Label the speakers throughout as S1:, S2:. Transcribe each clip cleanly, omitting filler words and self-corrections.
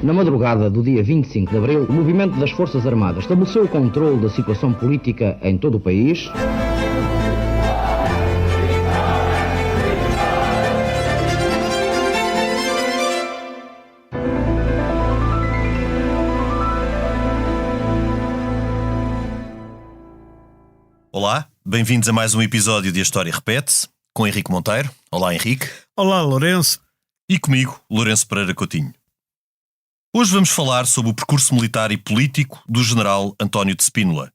S1: Na madrugada do dia 25 de abril, o movimento das Forças Armadas estabeleceu o controle da situação política em todo o país.
S2: Olá, bem-vindos a mais um episódio de A História Repete-se, com Henrique Monteiro. Olá, Henrique.
S3: Olá, Lourenço.
S2: E comigo, Lourenço Pereira Coutinho. Hoje vamos falar sobre o percurso militar e político do general António de Spínola,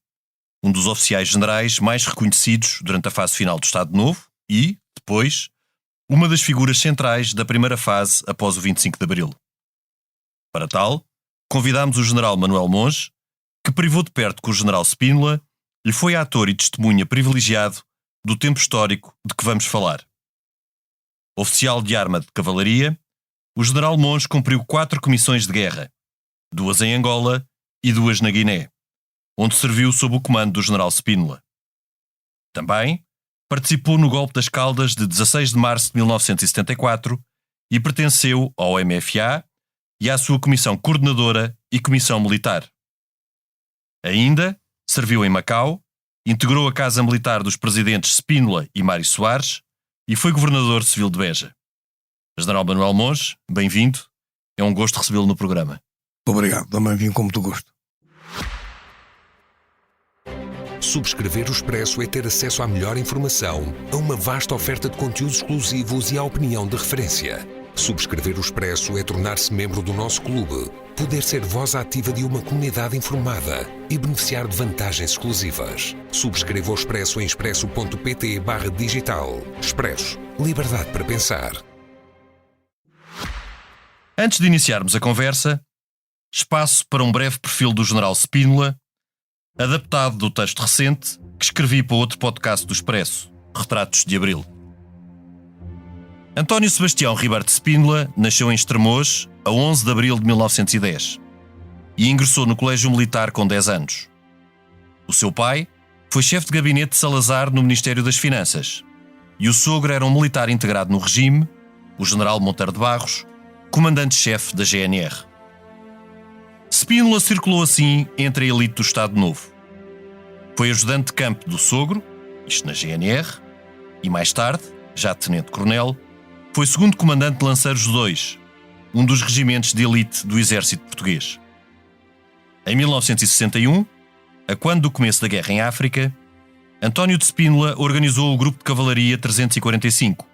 S2: um dos oficiais generais mais reconhecidos durante a fase final do Estado Novo e, depois, uma das figuras centrais da primeira fase após o 25 de Abril. Para tal, convidámos o general Manuel Monge, que privou de perto com o general Spínola e foi ator e testemunha privilegiado do tempo histórico de que vamos falar. Oficial de arma de cavalaria, o general Monge cumpriu 4 comissões de guerra, 2 em Angola e 2 na Guiné, onde serviu sob o comando do general Spínola. Também participou no golpe das Caldas de 16 de março de 1974 e pertenceu ao MFA e à sua comissão coordenadora e comissão militar. Ainda serviu em Macau, integrou a Casa Militar dos presidentes Spínola e Mário Soares e foi governador civil de Beja. General Manuel Monge, bem-vindo. É um gosto recebê-lo no programa.
S3: Obrigado, também vim como tu gosto.
S4: Subscrever o Expresso é ter acesso à melhor informação, a uma vasta oferta de conteúdos exclusivos e à opinião de referência. Subscrever o Expresso é tornar-se membro do nosso clube, poder ser voz ativa de uma comunidade informada e beneficiar de vantagens exclusivas. Subscreva o Expresso em expresso.pt/digital. Expresso. Liberdade para pensar.
S2: Antes de iniciarmos a conversa, espaço para um breve perfil do general Spínola, adaptado do texto recente que escrevi para outro podcast do Expresso, Retratos de Abril. António Sebastião Ribeiro de Spínola nasceu em Estremoz a 11 de abril de 1910 e ingressou no Colégio Militar com 10 anos. O seu pai foi chefe de gabinete de Salazar no Ministério das Finanças e o sogro era um militar integrado no regime, o general Monteiro de Barros, comandante-chefe da GNR. Spínola circulou assim entre a elite do Estado Novo. Foi ajudante de campo do sogro, isto na GNR, e mais tarde, já tenente-coronel, foi segundo comandante de Lanceiros II, um dos regimentos de elite do exército português. Em 1961, a quando do começo da guerra em África, António de Spínola organizou o Grupo de Cavalaria 345,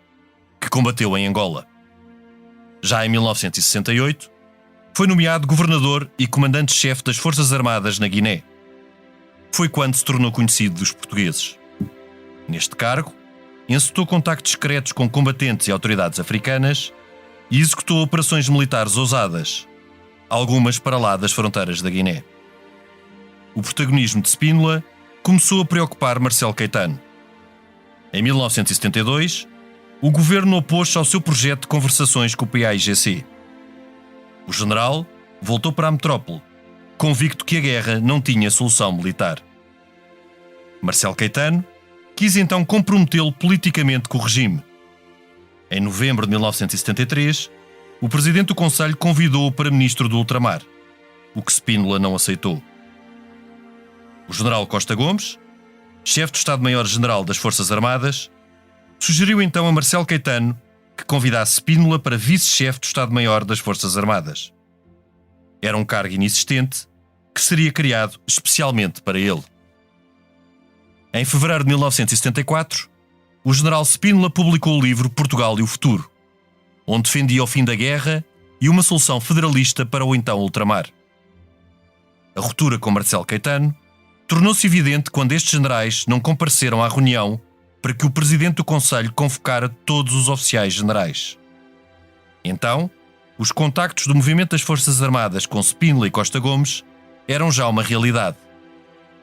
S2: que combateu em Angola. Já em 1968, foi nomeado governador e comandante-chefe das Forças Armadas na Guiné. Foi quando se tornou conhecido dos portugueses. Neste cargo, encetou contactos secretos com combatentes e autoridades africanas e executou operações militares ousadas, algumas para lá das fronteiras da Guiné. O protagonismo de Spínola começou a preocupar Marcelo Caetano. Em 1972, o governo opôs-se ao seu projeto de conversações com o PAIGC. O general voltou para a metrópole, convicto que a guerra não tinha solução militar. Marcelo Caetano quis então comprometê-lo politicamente com o regime. Em novembro de 1973, o presidente do Conselho convidou-o para ministro do Ultramar, o que Spínola não aceitou. O general Costa Gomes, chefe do Estado-Maior-General das Forças Armadas, sugeriu então a Marcelo Caetano que convidasse Spínola para vice-chefe do Estado-Maior das Forças Armadas. Era um cargo inexistente que seria criado especialmente para ele. Em fevereiro de 1974, o general Spínola publicou o livro Portugal e o Futuro, onde defendia o fim da guerra e uma solução federalista para o então ultramar. A ruptura com Marcelo Caetano tornou-se evidente quando estes generais não compareceram à reunião para que o presidente do Conselho convocara todos os oficiais generais. Então, os contactos do movimento das Forças Armadas com Spínola e Costa Gomes eram já uma realidade.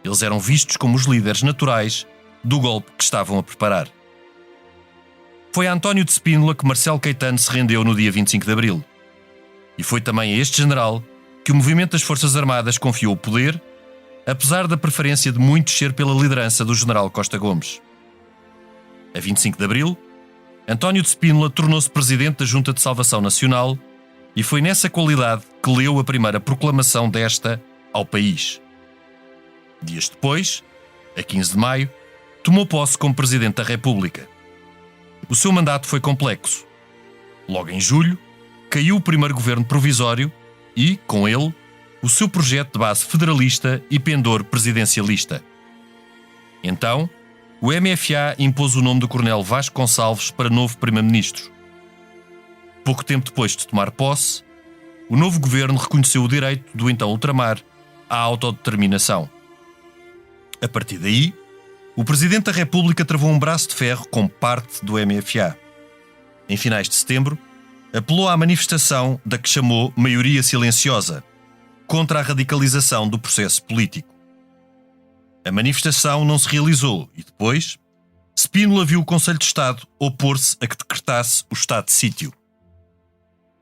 S2: Eles eram vistos como os líderes naturais do golpe que estavam a preparar. Foi a António de Spínola que Marcelo Caetano se rendeu no dia 25 de abril. E foi também a este general que o movimento das Forças Armadas confiou o poder, apesar da preferência de muitos ser pela liderança do general Costa Gomes. A 25 de abril, António de Spínola tornou-se presidente da Junta de Salvação Nacional e foi nessa qualidade que leu a primeira proclamação desta ao país. Dias depois, a 15 de maio, tomou posse como Presidente da República. O seu mandato foi complexo. Logo em julho, caiu o primeiro governo provisório e, com ele, o seu projeto de base federalista e pendor presidencialista. Então, o MFA impôs o nome do Coronel Vasco Gonçalves para novo Primeiro-Ministro. Pouco tempo depois de tomar posse, o novo governo reconheceu o direito do então ultramar à autodeterminação. A partir daí, o Presidente da República travou um braço de ferro com parte do MFA. Em finais de setembro, apelou à manifestação da que chamou maioria silenciosa, contra a radicalização do processo político. A manifestação não se realizou e depois, Spínola viu o Conselho de Estado opor-se a que decretasse o estado de sítio.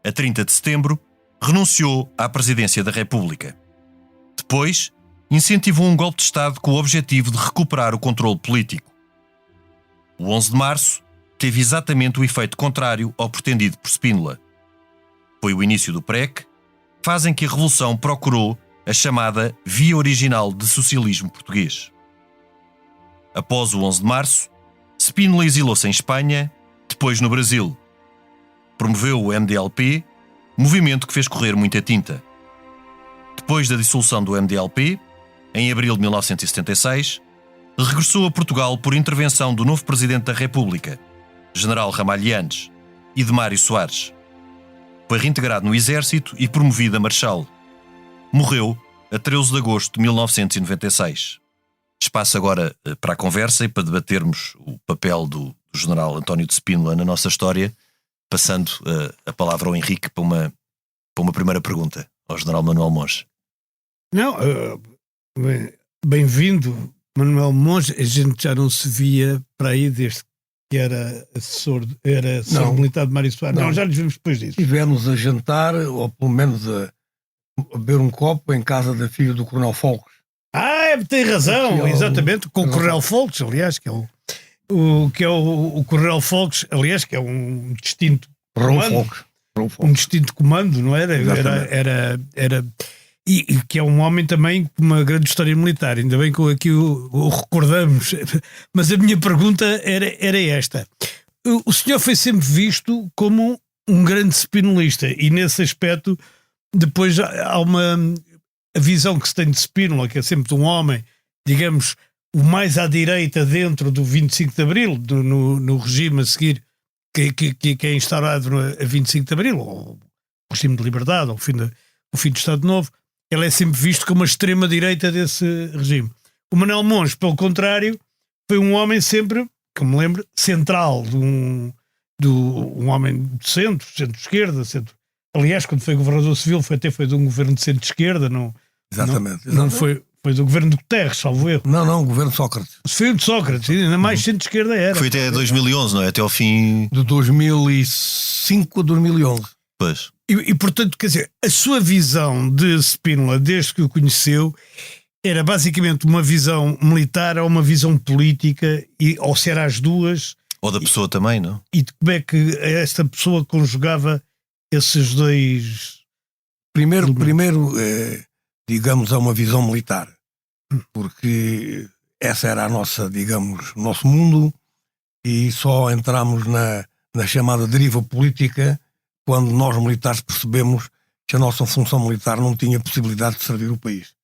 S2: A 30 de setembro, renunciou à presidência da República. Depois, incentivou um golpe de Estado com o objetivo de recuperar o controle político. O 11 de março teve exatamente o efeito contrário ao pretendido por Spínola. Foi o início do PREC, fase em que a Revolução procurou a chamada via original de socialismo português. Após o 11 de março, Spínola exilou-se em Espanha, depois no Brasil. Promoveu o MDLP, movimento que fez correr muita tinta. Depois da dissolução do MDLP, em abril de 1976, regressou a Portugal por intervenção do novo Presidente da República, General Ramalhianes, e de Mário Soares. Foi reintegrado no Exército e promovido a Marechal. Morreu a 13 de agosto de 1996. Espaço agora para a conversa e para debatermos o papel do General António de Spínola na nossa história, passando a palavra ao Henrique para uma primeira pergunta ao General Manuel Monge.
S3: Não, bem-vindo, Manuel Monge. A gente já não se via para aí desde que era assessor militar de Mário Soares. Não, já nos vimos depois disso.
S5: Estivemos a jantar, ou pelo menos a beber um copo em casa da filha do Coronel Folques.
S3: Tem razão, exatamente, com o Coronel Folques, aliás, que é o Coronel Folques, aliás, que é um distinto comando. Um distinto comando, não era? Era e que é um homem também com uma grande história militar, ainda bem que aqui o recordamos. Mas a minha pergunta era esta. O senhor foi sempre visto como um grande spinolista e nesse aspecto depois há a visão que se tem de Spínola, que é sempre de um homem, digamos, o mais à direita dentro do 25 de Abril, no regime a seguir que é instaurado a 25 de Abril, ou o regime de liberdade, ou o fim do Estado Novo. Ele é sempre visto como a extrema-direita desse regime. O Manuel Monge, pelo contrário, foi um homem sempre, que me lembro, central, um homem de centro-esquerda. Aliás, quando foi governador civil, foi de um governo de centro-esquerda.
S5: Exatamente.
S3: Não foi do governo de Guterres, salvo erro.
S5: Não, o governo de Sócrates.
S3: Foi o de Sócrates, ainda mais centro-esquerda era.
S2: Foi até 2011, não é? Até ao fim...
S5: De 2005 a 2011.
S2: Pois.
S3: E, portanto, quer dizer, a sua visão de Spínola, desde que o conheceu, era basicamente uma visão militar ou uma visão política, ou se era as duas.
S2: Ou da pessoa também, não?
S3: E de como é que esta pessoa conjugava esses dois...
S5: Primeiro, digamos, é uma visão militar. Porque essa era a nossa, digamos, o nosso mundo, e só entramos na chamada deriva política quando nós militares percebemos que a nossa função militar não tinha possibilidade de servir o país.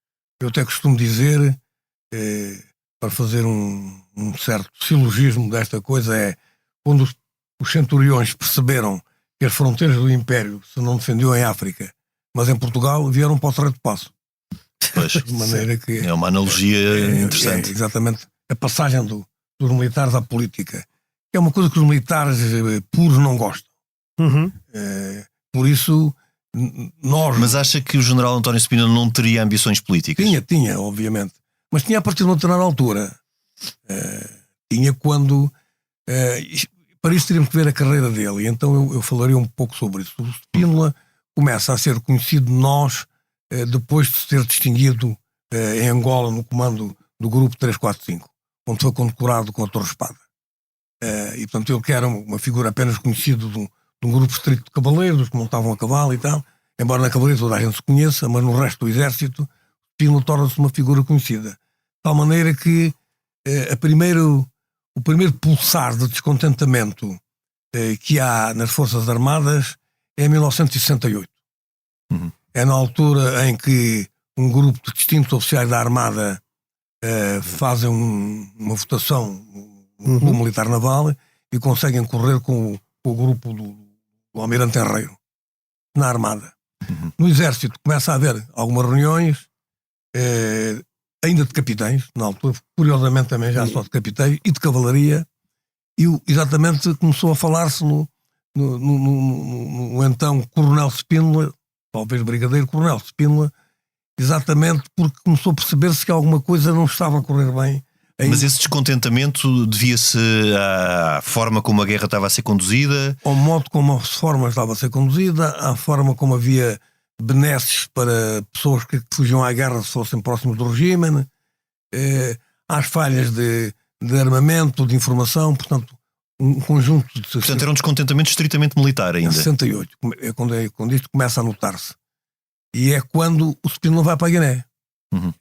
S5: Eu até costumo dizer, para fazer um certo silogismo desta coisa, quando os centuriões perceberam que as fronteiras do Império se não defendiam em África, mas em Portugal, vieram para o Terreiro de Paço.
S2: Pois,
S5: de maneira que
S2: é uma analogia interessante.
S5: Exatamente. A passagem dos militares à política é uma coisa que os militares puros não gostam.
S3: Uhum.
S5: Por isso, nós...
S2: Mas acha que o general António Spínola não teria ambições políticas?
S5: Tinha, obviamente. Mas tinha a partir de uma determinada altura. Tinha quando... para isso teríamos que ver a carreira dele. E então eu falaria um pouco sobre isso. O Spínola começa a ser conhecido de nós depois de se ter distinguido em Angola no comando do grupo 345, onde foi condecorado com a Torre Espada. E portanto ele que era uma figura apenas conhecido de um grupo estrito de cavaleiros que montavam a cavalo e tal, embora na cavalaria toda a gente se conheça, mas no resto do exército, Spínola torna-se uma figura conhecida. De tal maneira que o primeiro pulsar de descontentamento que há nas Forças Armadas é em 1968. É na altura em que um grupo de distintos oficiais da Armada fazem uma votação no Clube Militar Naval e conseguem correr com o grupo do Almirante Henreiro na Armada. No Exército começa a haver algumas reuniões, ainda de capitães, na altura, curiosamente também já só de capitães, e de cavalaria, e exatamente começou a falar-se no então Coronel Spínola, talvez Brigadeiro Coronel Spínola, exatamente porque começou a perceber-se que alguma coisa não estava a correr bem.
S2: Mas esse descontentamento devia-se à forma como a guerra estava a ser conduzida?
S5: Ao modo como a forma estava a ser conduzida, à forma como havia benesses para pessoas que fugiam à guerra se fossem próximos do regime, às falhas de armamento, de informação, portanto, um conjunto de...
S2: Portanto, era um descontentamento estritamente militar ainda.
S5: 68, é quando isto começa a notar-se. E é quando o Spínola vai para a Guiné.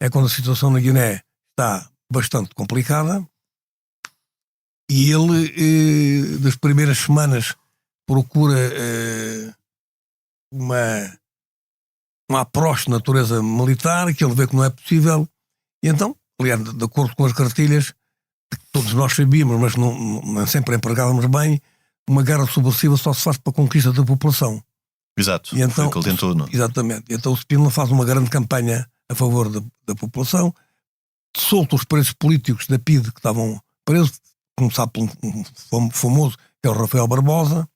S5: É quando a situação na Guiné está bastante complicada e ele, das primeiras semanas, procura uma approche de natureza militar, que ele vê que não é possível, e então, aliás, de acordo com as cartilhas, que todos nós sabíamos, mas não sempre empregávamos bem, uma guerra subversiva só se faz para a conquista da população.
S2: Exato,
S5: e então,
S2: foi o que ele tentou, não?
S5: Exatamente. Então o Spínola faz uma grande campanha a favor da população, solta os presos políticos da PIDE que estavam presos, começar por um famoso, que é o Rafael Barbosa,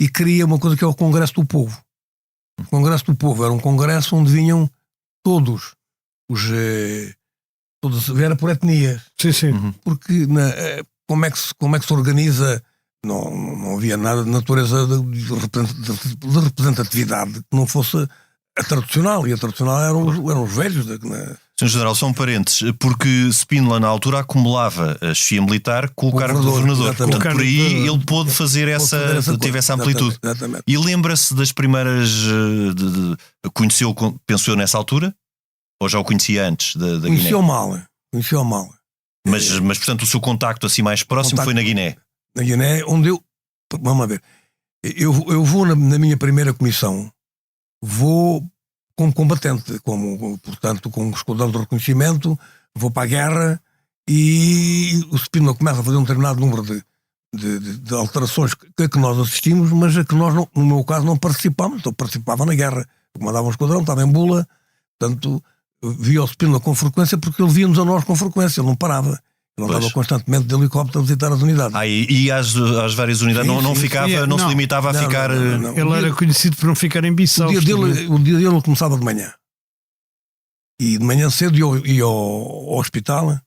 S5: e cria uma coisa que é o Congresso do Povo. O Congresso do Povo era um congresso onde vinham todos era por etnias.
S3: Sim.
S5: Porque como é que se organiza? Não havia nada de natureza de representatividade que não fosse a tradicional, e a tradicional eram os velhos.
S2: Sr. General, são parentes, porque Spínola na altura acumulava a chefia militar com o cargo de governador. Portanto, por aí ele pôde fazer teve essa amplitude.
S5: Exatamente.
S2: E lembra-se das primeiras... conheceu, pensou nessa altura? Ou já o conhecia antes da Guiné?
S5: Conheceu mal.
S2: Mas, portanto, o seu contacto assim mais próximo foi na Guiné?
S5: Na Guiné, onde vamos lá ver, eu vou na minha primeira comissão, vou como combatente, portanto, com um esquadrão de reconhecimento, vou para a guerra, e o Spínola começa a fazer um determinado número de alterações que nós assistimos, mas a que nós, no meu caso, não participámos. Então participava na guerra, eu comandava um esquadrão, estava em Bula, portanto, via o Spínola com frequência, porque ele via-nos a nós com frequência, ele não parava. Ele andava constantemente de helicóptero a visitar as unidades.
S2: E às várias unidades não se limitava a ficar...
S3: Não. Ele era conhecido por não ficar em Bissau.
S5: O dia dele começava de manhã. E de manhã cedo ia ao hospital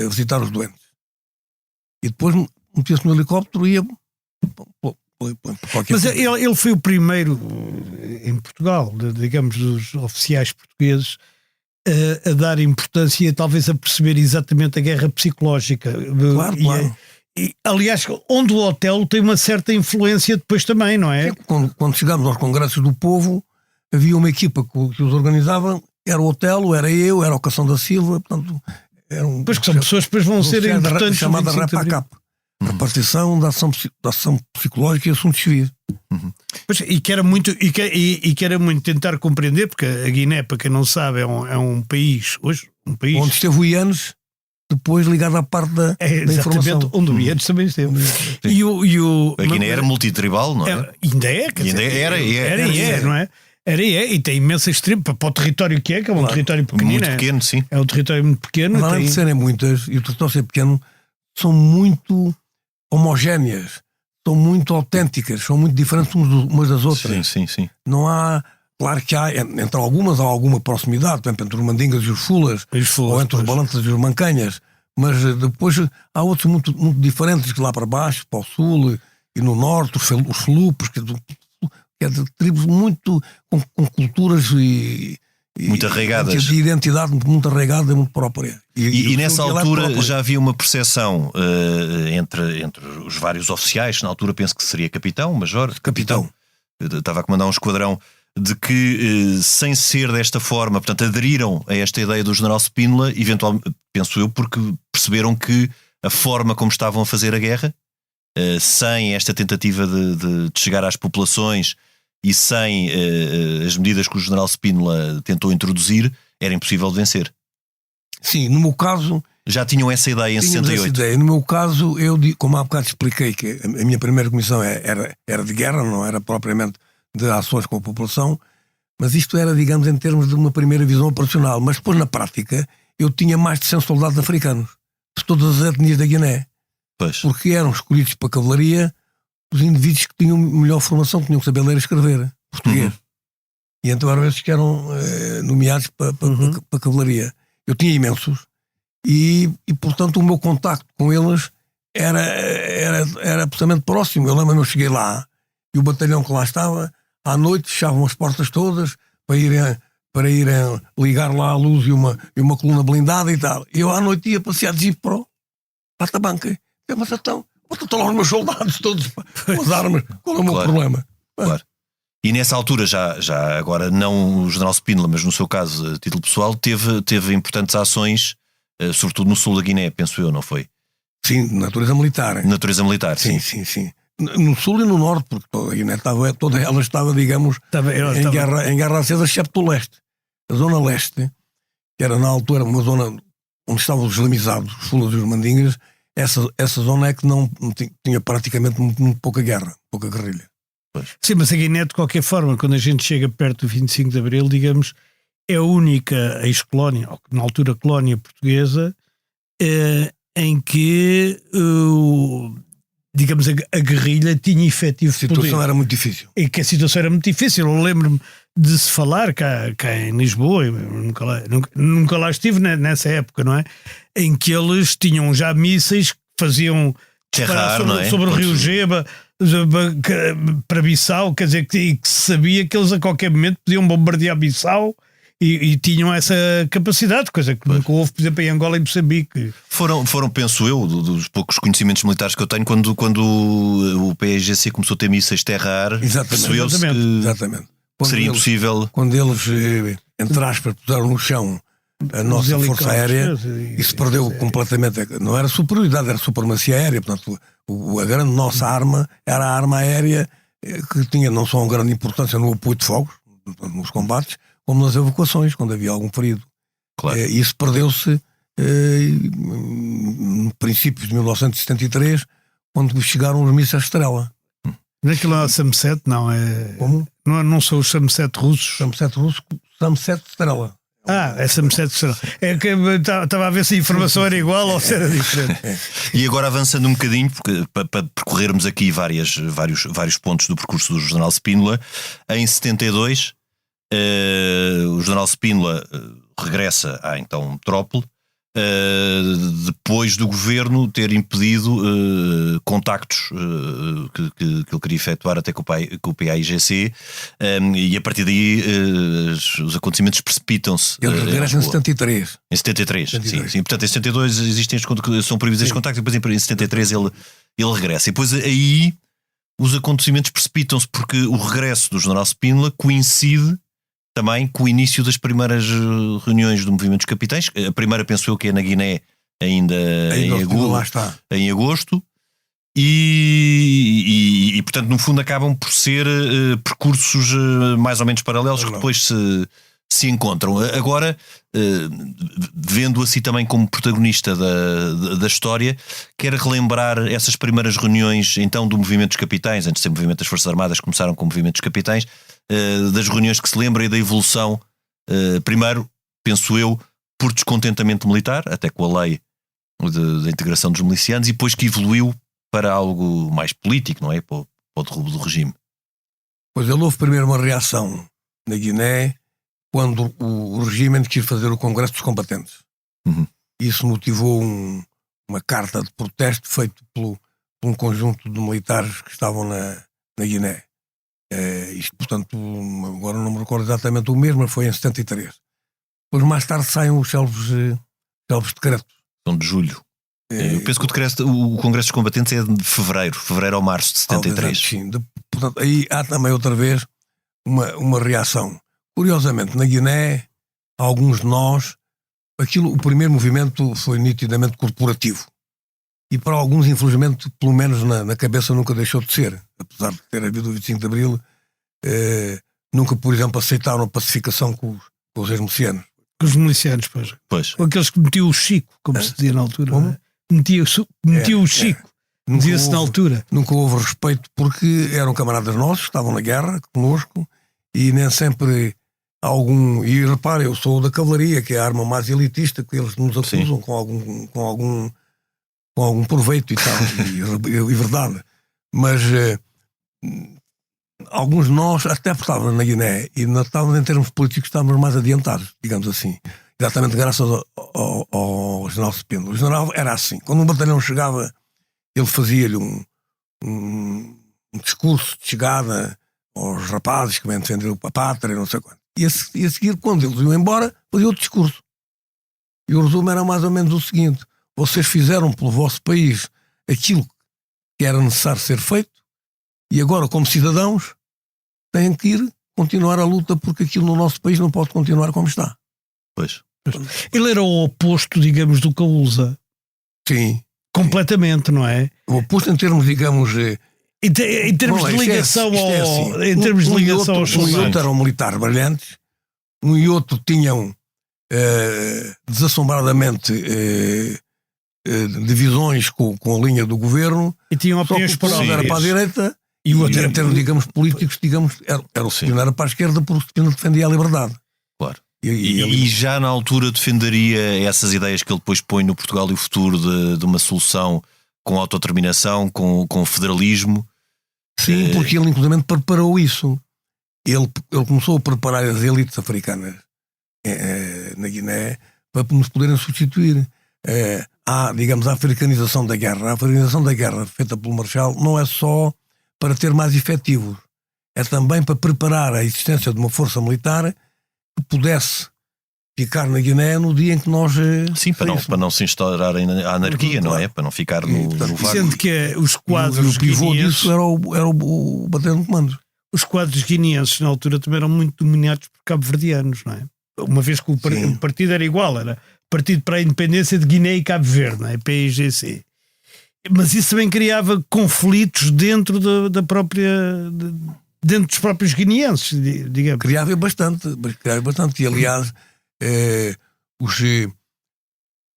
S5: visitar os doentes. E depois metia-se no helicóptero e ia...
S3: Mas ele foi o primeiro em Portugal, digamos, dos oficiais portugueses, a dar importância, talvez a perceber exatamente a guerra psicológica.
S5: Claro.
S3: E, aliás, onde o Otelo tem uma certa influência depois também, não é?
S5: Quando chegámos aos Congressos do Povo, havia uma equipa que os organizava, era o Otelo, era eu, era o Cação da Silva, portanto...
S3: Pois que são pessoas que depois vão ser importantes.
S5: Chamada REPACAP. Repartição da ação psicológica e assuntos civis.
S3: Pois, e que era muito tentar compreender, porque a Guiné, para quem não sabe, é um país
S5: onde esteve o Ianes, depois ligado à parte da informação.
S3: Onde o Ianes também esteve.
S2: A Guiné era multitribal, não é?
S3: Ainda é, era, não é? E tem imensas tribos para o território que é um território pequenino.
S2: Muito pequeno, sim.
S3: É um território muito pequeno.
S5: Mas além de serem muitas, e o território ser pequeno, são muito homogéneas, são muito autênticas, são muito diferentes umas das outras.
S2: Sim.
S5: Não há, claro que há, entre algumas há alguma proximidade, por exemplo, entre os Mandingas e os Fulas, ou entre os Balanças e os Mancanhas, mas depois há outros muito, muito diferentes, que lá para baixo, para o sul e no norte, os Felupes, que é de tribos muito com culturas
S2: muito arraigadas,
S5: de identidade muito arraigada e muito própria.
S2: E nessa altura já havia uma percepção entre os vários oficiais. Na altura penso que seria capitão, major.
S5: Capitão.
S2: Estava a comandar um esquadrão. de que, sem ser desta forma, portanto, aderiram a esta ideia do general Spínola, eventualmente, penso eu, porque perceberam que a forma como estavam a fazer a guerra, sem esta tentativa de chegar às populações e sem as medidas que o general Spínola tentou introduzir, era impossível de vencer.
S5: Sim, no meu caso...
S2: Já tinham essa ideia em
S5: Tínhamos
S2: 68?
S5: essa ideia. No meu caso, como há bocado expliquei, que a minha primeira comissão era de guerra, não era propriamente de ações com a população, mas isto era, digamos, em termos de uma primeira visão operacional. Mas depois, na prática, eu tinha mais de 100 soldados africanos, de todas as etnias da Guiné.
S2: Pois.
S5: Porque eram escolhidos para a cavalaria os indivíduos que tinham melhor formação, que tinham que saber ler e escrever português. E então eram esses que eram nomeados para a cavalaria. Eu tinha imensos. E portanto o meu contacto com eles era absolutamente próximo. Eu lembro-me, eu cheguei lá e o batalhão que lá estava, à noite fechavam as portas todas para irem ligar lá a luz e uma coluna blindada e tal. E eu à noite ia passear de jeep para a tabanca. Mas então, estão lá os meus soldados todos com as armas. Qual é o meu problema?
S2: Claro. E nessa altura, já agora, não o general Spínola, mas no seu caso, a título pessoal, teve importantes ações, sobretudo no sul da Guiné, penso eu, não foi?
S5: Sim, natureza militar.
S2: Natureza militar, sim.
S5: Sim. No sul e no norte, porque toda a Guiné toda ela estava, digamos, em guerra acesa, excepto o leste. A zona leste, que era na altura uma zona onde estavam os islamizados, os fulas e os mandingas, essa zona é que não tinha praticamente muito pouca guerra, pouca guerrilha.
S3: Sim, mas a Guiné, de qualquer forma, quando a gente chega perto do 25 de Abril, digamos, é a única ex-colónia, ou na altura colónia portuguesa, em que, digamos, a guerrilha tinha efetivo poder.
S5: A situação era muito difícil.
S3: E que a situação era muito difícil. Eu lembro-me de se falar cá em Lisboa, eu nunca lá estive nessa época, não é? Em que eles tinham já mísseis que faziam
S2: Terrar,
S3: sobre o Rio Geba para Bissau, quer dizer, que se sabia que eles a qualquer momento podiam bombardear Bissau e tinham essa capacidade, coisa que nunca houve, por exemplo, em Angola e Moçambique.
S2: Foram, penso eu, dos poucos conhecimentos militares que eu tenho, quando o PAIGC começou a ter mísseis terra-ar, percebeu-se que seria impossível.
S5: Quando eles, entre aspas, puseram no chão a nossa força aérea, e se perdeu completamente. Não era superioridade, era supremacia aérea. Portanto, a grande nossa arma era a arma aérea, que tinha não só uma grande importância no apoio de fogos, nos combates, como nas evacuações, quando havia algum ferido.
S2: Claro.
S5: Isso perdeu-se no princípio de 1973, quando chegaram os mísseis Estrela.
S3: Naquilo não é Samset, não é?
S5: Como?
S3: Não são os Samset russos?
S5: Samset Estrela.
S3: É Samset Estrela. É que estava a ver se a informação era igual ou se era diferente.
S2: E agora avançando um bocadinho, porque para percorrermos aqui vários pontos do percurso do general Spínola, em 72 o general Spínola regressa à então metrópole, depois do governo ter impedido contactos que ele queria efetuar até com o PAIGC, e a partir daí os acontecimentos precipitam-se.
S5: Ele regressa em 73.
S2: Em 73, sim. Portanto, em 72 existem são previsões de contactos, e depois em 73 ele regressa. E depois aí os acontecimentos precipitam-se, porque o regresso do general Spínola coincide também com o início das primeiras reuniões do Movimento dos Capitães. A primeira, penso eu, que é na Guiné, ainda em agosto. E portanto, no fundo, acabam por ser percursos mais ou menos paralelos que depois se encontram. Agora, vendo assim também como protagonista da história, quero relembrar essas primeiras reuniões então do Movimento dos Capitães, antes de ser Movimento das Forças Armadas, começaram com o Movimento dos Capitães, das reuniões que se lembra e da evolução, primeiro, penso eu, por descontentamento militar, até com a lei da integração dos milicianos, e depois que evoluiu para algo mais político, não é? Para o derrubo do regime.
S5: Pois houve primeiro uma reação na Guiné quando o regime quis fazer o Congresso dos Combatentes. Isso motivou uma carta de protesto feita por um conjunto de militares que estavam na Guiné. Isto, portanto, agora não me recordo exatamente o mesmo, mas foi em 73. Depois, mais tarde, saem os célebres decretos.
S2: São de julho. Eu penso que o Congresso dos Combatentes é de fevereiro ou março de 73.
S5: Sim. Portanto, aí há também outra vez uma reação. Curiosamente, na Guiné, alguns de nós, o primeiro movimento foi nitidamente corporativo. E para alguns, infelizmente, pelo menos na cabeça nunca deixou de ser. Apesar de ter havido o 25 de Abril, nunca, por exemplo, aceitaram a pacificação com os ex-milicianos.
S3: Com os milicianos, pois. Com aqueles que metiam o Chico, como se dizia na altura. Como? Metia o Chico. Dizia-se na altura.
S5: Nunca houve respeito porque eram camaradas nossos, estavam na guerra connosco e nem sempre algum... E repare, eu sou da cavalaria, que é a arma mais elitista que eles nos acusam com algum proveito e tal, e verdade. Mas alguns de nós, até porque estávamos na Guiné e estávamos em termos políticos, estávamos mais adiantados, digamos assim. Exatamente graças ao general Cependo. O general era assim, quando um batalhão chegava, ele fazia-lhe um discurso de chegada aos rapazes que vêm defender a pátria, não sei quanto. E a seguir, quando eles iam embora, fazia outro discurso. E o resumo era mais ou menos o seguinte: vocês fizeram pelo vosso país aquilo que era necessário ser feito e agora, como cidadãos, têm que continuar a luta porque aquilo no nosso país não pode continuar como está.
S2: Pois.
S3: Ele era o oposto, digamos, do Caúza.
S5: Sim.
S3: Completamente, não é?
S5: O oposto em termos, digamos...
S3: Em termos de ligação
S5: assim.
S3: Em termos de ligação aos
S5: soldados. Um e outro eram militares brilhantes, um e outro tinham desassombradamente divisões com a linha do governo.
S3: E tinham opiniões
S5: próprias. Era para a direita e o outro, em termos, digamos, políticos, era o Cepino era para a esquerda porque o Cepino defendia a liberdade.
S2: Claro. E já na altura defenderia essas ideias que ele depois põe no Portugal e o Futuro de uma solução com autodeterminação, com federalismo.
S5: Sim, porque ele inclusive preparou isso. Ele começou a preparar as elites africanas na Guiné para nos poderem substituir. Digamos, a africanização da guerra. A africanização da guerra feita pelo Marshal não é só para ter mais efetivos, é também para preparar a existência de uma força militar que pudesse ficar na Guiné no dia em que nós...
S2: Sim, para não se instaurar a anarquia, não é? Para não ficar no vácuo.
S3: Sendo que os quadros
S5: o pivô disso era o batalhão de comando.
S3: Os quadros guineenses na altura também eram muito dominados por cabo-verdianos, não é? Uma vez que o partido era igual, era Partido para a Independência de Guiné e Cabo Verde, não é? PIGC. Mas isso também criava conflitos dentro da própria... dentro dos próprios guineenses, digamos.
S5: Criava bastante. E aliás,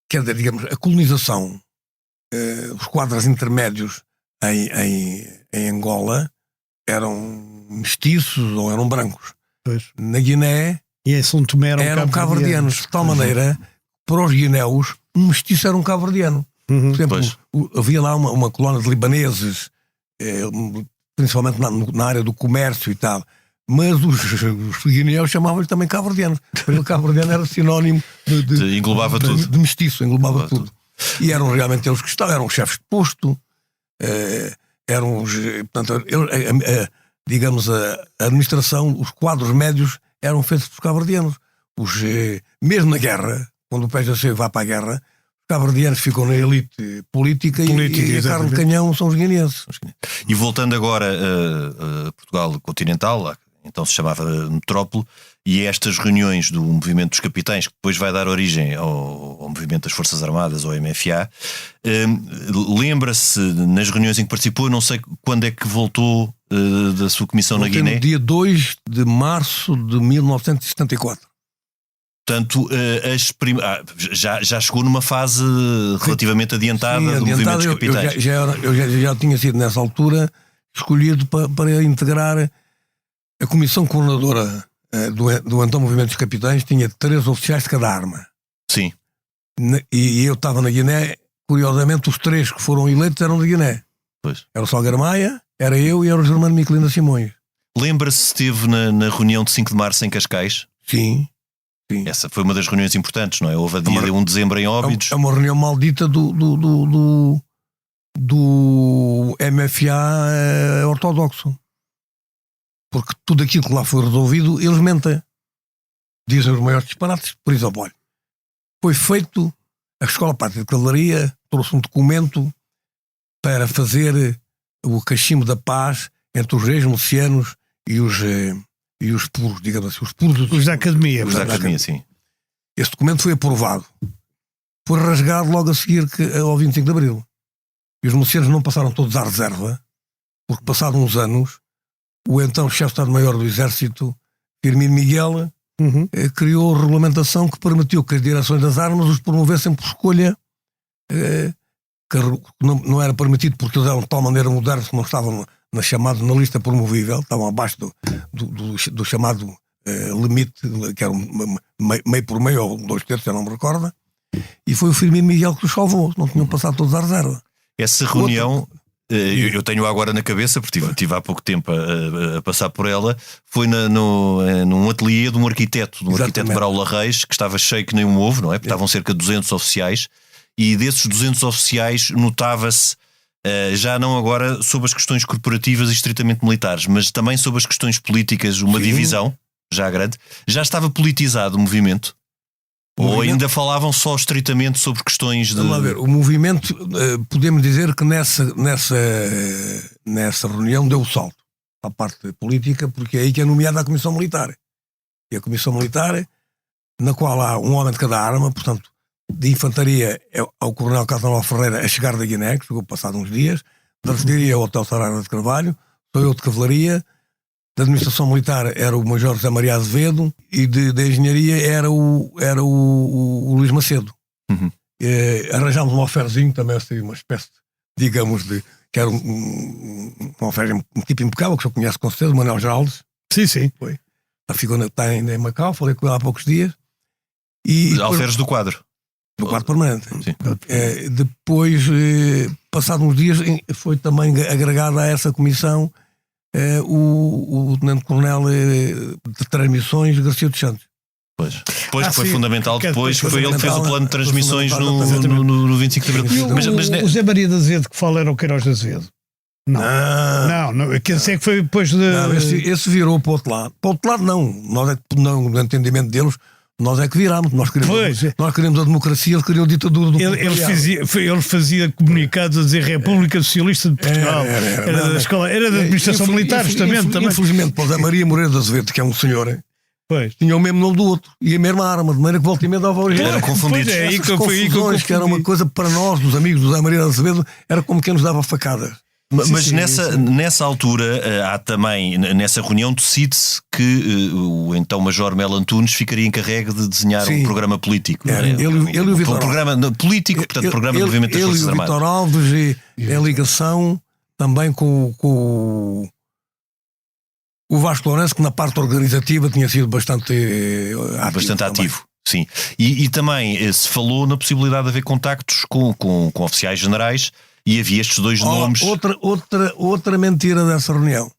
S5: quer dizer, digamos, a colonização, os quadros intermédios em Angola eram mestiços ou eram brancos.
S3: Pois.
S5: Na Guiné
S3: e em São Tomé
S5: eram cabo-verdianos, de tal maneira para os guineus um mestiço era um cabo-verdiano. Por exemplo, havia lá uma colónia de libaneses, principalmente na área do comércio e tal, mas os guineus chamavam-lhe também cabo-verdianos. O cabo-verdiano era sinónimo
S2: englobava tudo.
S5: De mestiço, englobava tudo. E eram realmente eles que estavam, eram chefes de posto, eram os, portanto, digamos, a administração, os quadros médios eram feitos por cabo-verdianos. Mesmo na guerra, quando o PJC vai para a guerra, os cabo-verdianos ficam na elite política e a carne de canhão são os guineenses.
S2: E voltando agora a Portugal continental, então se chamava Metrópole, e estas reuniões do movimento dos capitães, que depois vai dar origem ao movimento das Forças Armadas, ao MFA, lembra-se nas reuniões em que participou, não sei quando é que voltou da sua comissão na Guiné?
S5: No dia 2 de março de 1974.
S2: Portanto, já chegou numa fase relativamente adiantada do movimento dos capitães.
S5: Eu já tinha sido nessa altura escolhido para integrar a comissão coordenadora do então movimento dos capitães. Tinha 3 oficiais de cada arma.
S2: Sim.
S5: E eu estava na Guiné. Curiosamente, os 3 que foram eleitos eram da Guiné.
S2: Pois.
S5: Era o Salgueiro Maia, era eu e era o Germano Michelina Simões.
S2: Lembra-se se esteve na reunião de 5 de março em Cascais?
S5: Sim.
S2: Essa foi uma das reuniões importantes, não é? Houve a dia de 1 de dezembro em Óbidos.
S5: É uma reunião maldita do MFA ortodoxo. Porque tudo aquilo que lá foi resolvido, eles mentem. Dizem os maiores disparates. Por exemplo, olha, foi feito, a Escola Pátria de Cavalaria trouxe um documento para fazer o cachimbo da paz entre os reis milicianos e e os puros, digamos assim, os puros
S3: Os da academia.
S2: Os da academia, sim.
S5: Esse documento foi aprovado. Foi rasgado logo a seguir ao 25 de Abril. E os milicianos não passaram todos à reserva, porque passados uns anos, o então chefe de Estado-Maior do Exército, Firmino Miguel, criou a regulamentação que permitiu que as direções das armas os promovessem por escolha, que não era permitido porque eles eram de tal maneira modernos que não estavam na lista promovível, estavam abaixo do chamado limite, que era meio por meio, ou 2/3, eu não me recordo, e foi o Firmino Miguel que os salvou, não tinham passado todos à reserva.
S2: Essa reunião, eu tenho agora na cabeça, porque tive há pouco tempo a passar por ela, foi num ateliê de um arquiteto Braula Reis, que estava cheio que nem um ovo, não é? Porque estavam cerca de 200 oficiais, e desses 200 oficiais notava-se, já não agora sobre as questões corporativas e estritamente militares, mas também sobre as questões políticas, uma divisão, já grande. Já estava politizado o movimento? Ou ainda falavam só estritamente sobre questões de...
S5: Vamos lá ver, o movimento, podemos dizer que nessa reunião deu o salto para a parte política, porque é aí que é nomeada a Comissão Militar. E a Comissão Militar, na qual há um homem de cada arma, portanto, de infantaria ao Coronel Casanova Ferreira a chegar da Guiné, que chegou passado uns dias, da artilharia ao Hotel Saraiva de Carvalho, sou eu de cavalaria, da administração militar era o Major José Maria Azevedo e da engenharia era o Luís Macedo. Arranjámos um alferzinho, também assim, uma espécie, digamos, que era um alfer, um tipo impecável, que eu conheço com certeza, o Manuel Geraldes.
S3: Sim.
S5: Foi. A figura está em Macau, falei com ele há poucos dias.
S2: Alferes do quadro.
S5: Do quadro permanente.
S2: Sim.
S5: Depois, passados uns dias, foi também agregado a essa comissão o Tenente-Coronel de Transmissões Garcia dos Santos.
S2: Pois foi
S3: sim,
S2: fundamental depois, foi ele que fez o plano de transmissões
S5: fundamental,
S2: no 25 de Abril.
S3: O Zé Maria de Azevedo que fala era o Queiroz de Azevedo? Não. Quer dizer que foi depois de...
S5: Não, esse virou para o outro lado. Para o outro lado não. Nós é que, não, no entendimento deles, nós é que virámos. Nós queríamos a democracia, eles queriam a ditadura do
S3: ele fazia comunicados a dizer República Socialista de Portugal. Era da escola, era da administração militar, justamente. Também.
S5: Infelizmente, para o Zé Maria Moreira de Azevedo, que é um senhor, tinha o mesmo nome do outro e a mesma arma, de maneira que volta e meia dava origem.
S2: Eram confundidos.
S5: Essas confusões, que era uma coisa para nós, dos amigos do Zé Maria de Azevedo, era como quem nos dava facadas.
S2: Mas nessa altura, há também, nessa reunião, decide-se que o então Major Melo Antunes ficaria encarregue de desenhar um programa político.
S5: Ele e o Vitor
S2: programa político, portanto, programa de movimento das Forças Armadas.
S5: Ele e o Vitor Alves em ligação também com o Vasco Lourenço, que na parte organizativa tinha sido bastante
S2: ativo. Sim. E também se falou na possibilidade de haver contactos com oficiais generais. E havia estes dois nomes.
S5: Outra mentira dessa reunião.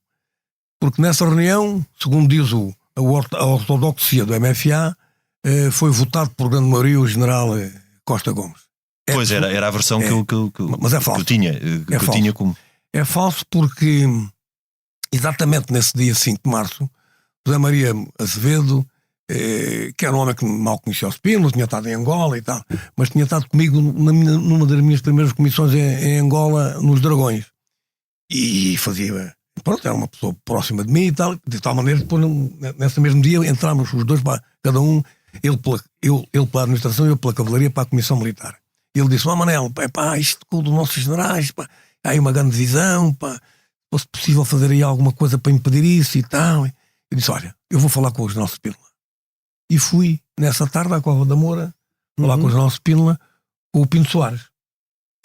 S5: Porque nessa reunião, segundo diz a ortodoxia do MFA, foi votado por grande maioria o general Costa Gomes.
S2: Pois era a versão que
S5: mas é falso.
S2: Eu tinha como.
S5: É falso porque exatamente nesse dia 5 de março, José Maria Azevedo, que era um homem que mal conhecia o Spínola, tinha estado em Angola e tal, mas tinha estado comigo numa das minhas primeiras comissões em Angola, nos Dragões, e fazia, pronto, era uma pessoa próxima de mim e tal, de tal maneira que depois, nesse mesmo dia entramos os dois, cada um, ele pela administração e eu pela cavalaria, para a comissão militar. Ele disse: Manel, isto com os nossos generais, há aí uma grande divisão, se fosse possível fazer aí alguma coisa para impedir isso e tal. Eu disse: olha, eu vou falar com o general Spínola. E fui, nessa tarde, à Cova da Moura, falar com o general Spínola, com o Pinto Soares.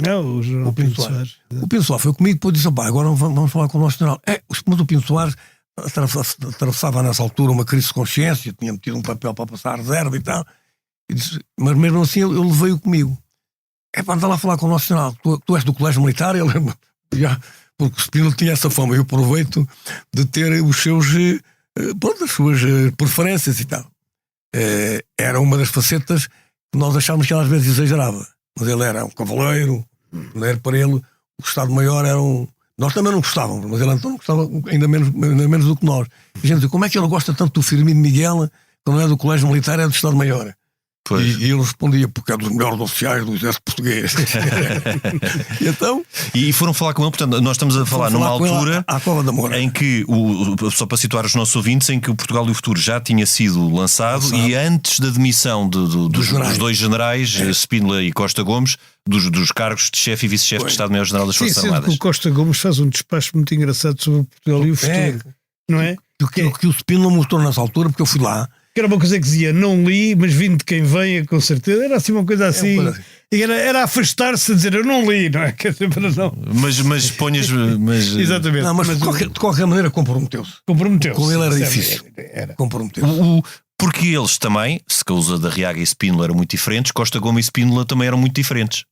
S3: O Pinto Soares.
S5: O Pinto Soares foi comigo, depois disse: agora vamos falar com o nosso general. Mas o Pinto Soares atravessava nessa altura uma crise de consciência, tinha metido um papel para passar a reserva e tal. E disse, mas mesmo assim ele levei-o comigo. Anda lá falar com o nosso general. Tu és do Colégio Militar? Ele, porque o Spínola tinha essa fama. Eu aproveito de ter os seus, as suas preferências e tal. Era uma das facetas que nós achávamos que ele às vezes exagerava, mas ele era um cavaleiro, não era para ele, o Estado-Maior era um... Nós também não gostávamos, mas ele então não gostava ainda menos do que nós. E a gente dizia: como é que ele gosta tanto do Firmino Miguel, que não é do Colégio Militar, é do Estado-Maior?
S2: Pois.
S5: E ele respondia, porque é dos melhores oficiais do exército português.
S2: E foram falar com ele, portanto, nós estamos a falar numa altura
S5: à Cova da Moura,
S2: em que, só para situar os nossos ouvintes, em que o Portugal e o Futuro já tinha sido lançado e antes da demissão dos dois generais, Spínola e Costa Gomes, dos cargos de chefe e vice-chefe de Estado-Maior-General das Forças Armadas.
S3: O Costa Gomes faz um despacho muito engraçado sobre Portugal e o Futuro, não é?
S5: Que o Spínola mostrou nessa altura, porque eu fui lá.
S3: Que era uma coisa que dizia, não li, mas vindo de quem venha, com certeza. Era assim uma coisa assim. E era afastar-se a dizer, eu não li, não é? Quer dizer, para não.
S2: Mas ponhas.
S3: Exatamente.
S5: Não, mas de qualquer maneira comprometeu-se.
S3: Com
S5: ele era difícil. Comprometeu-se.
S2: Porque eles também, se Sousa da Riaga e Spínola eram muito diferentes, Costa Gomes e Spínola também eram muito diferentes.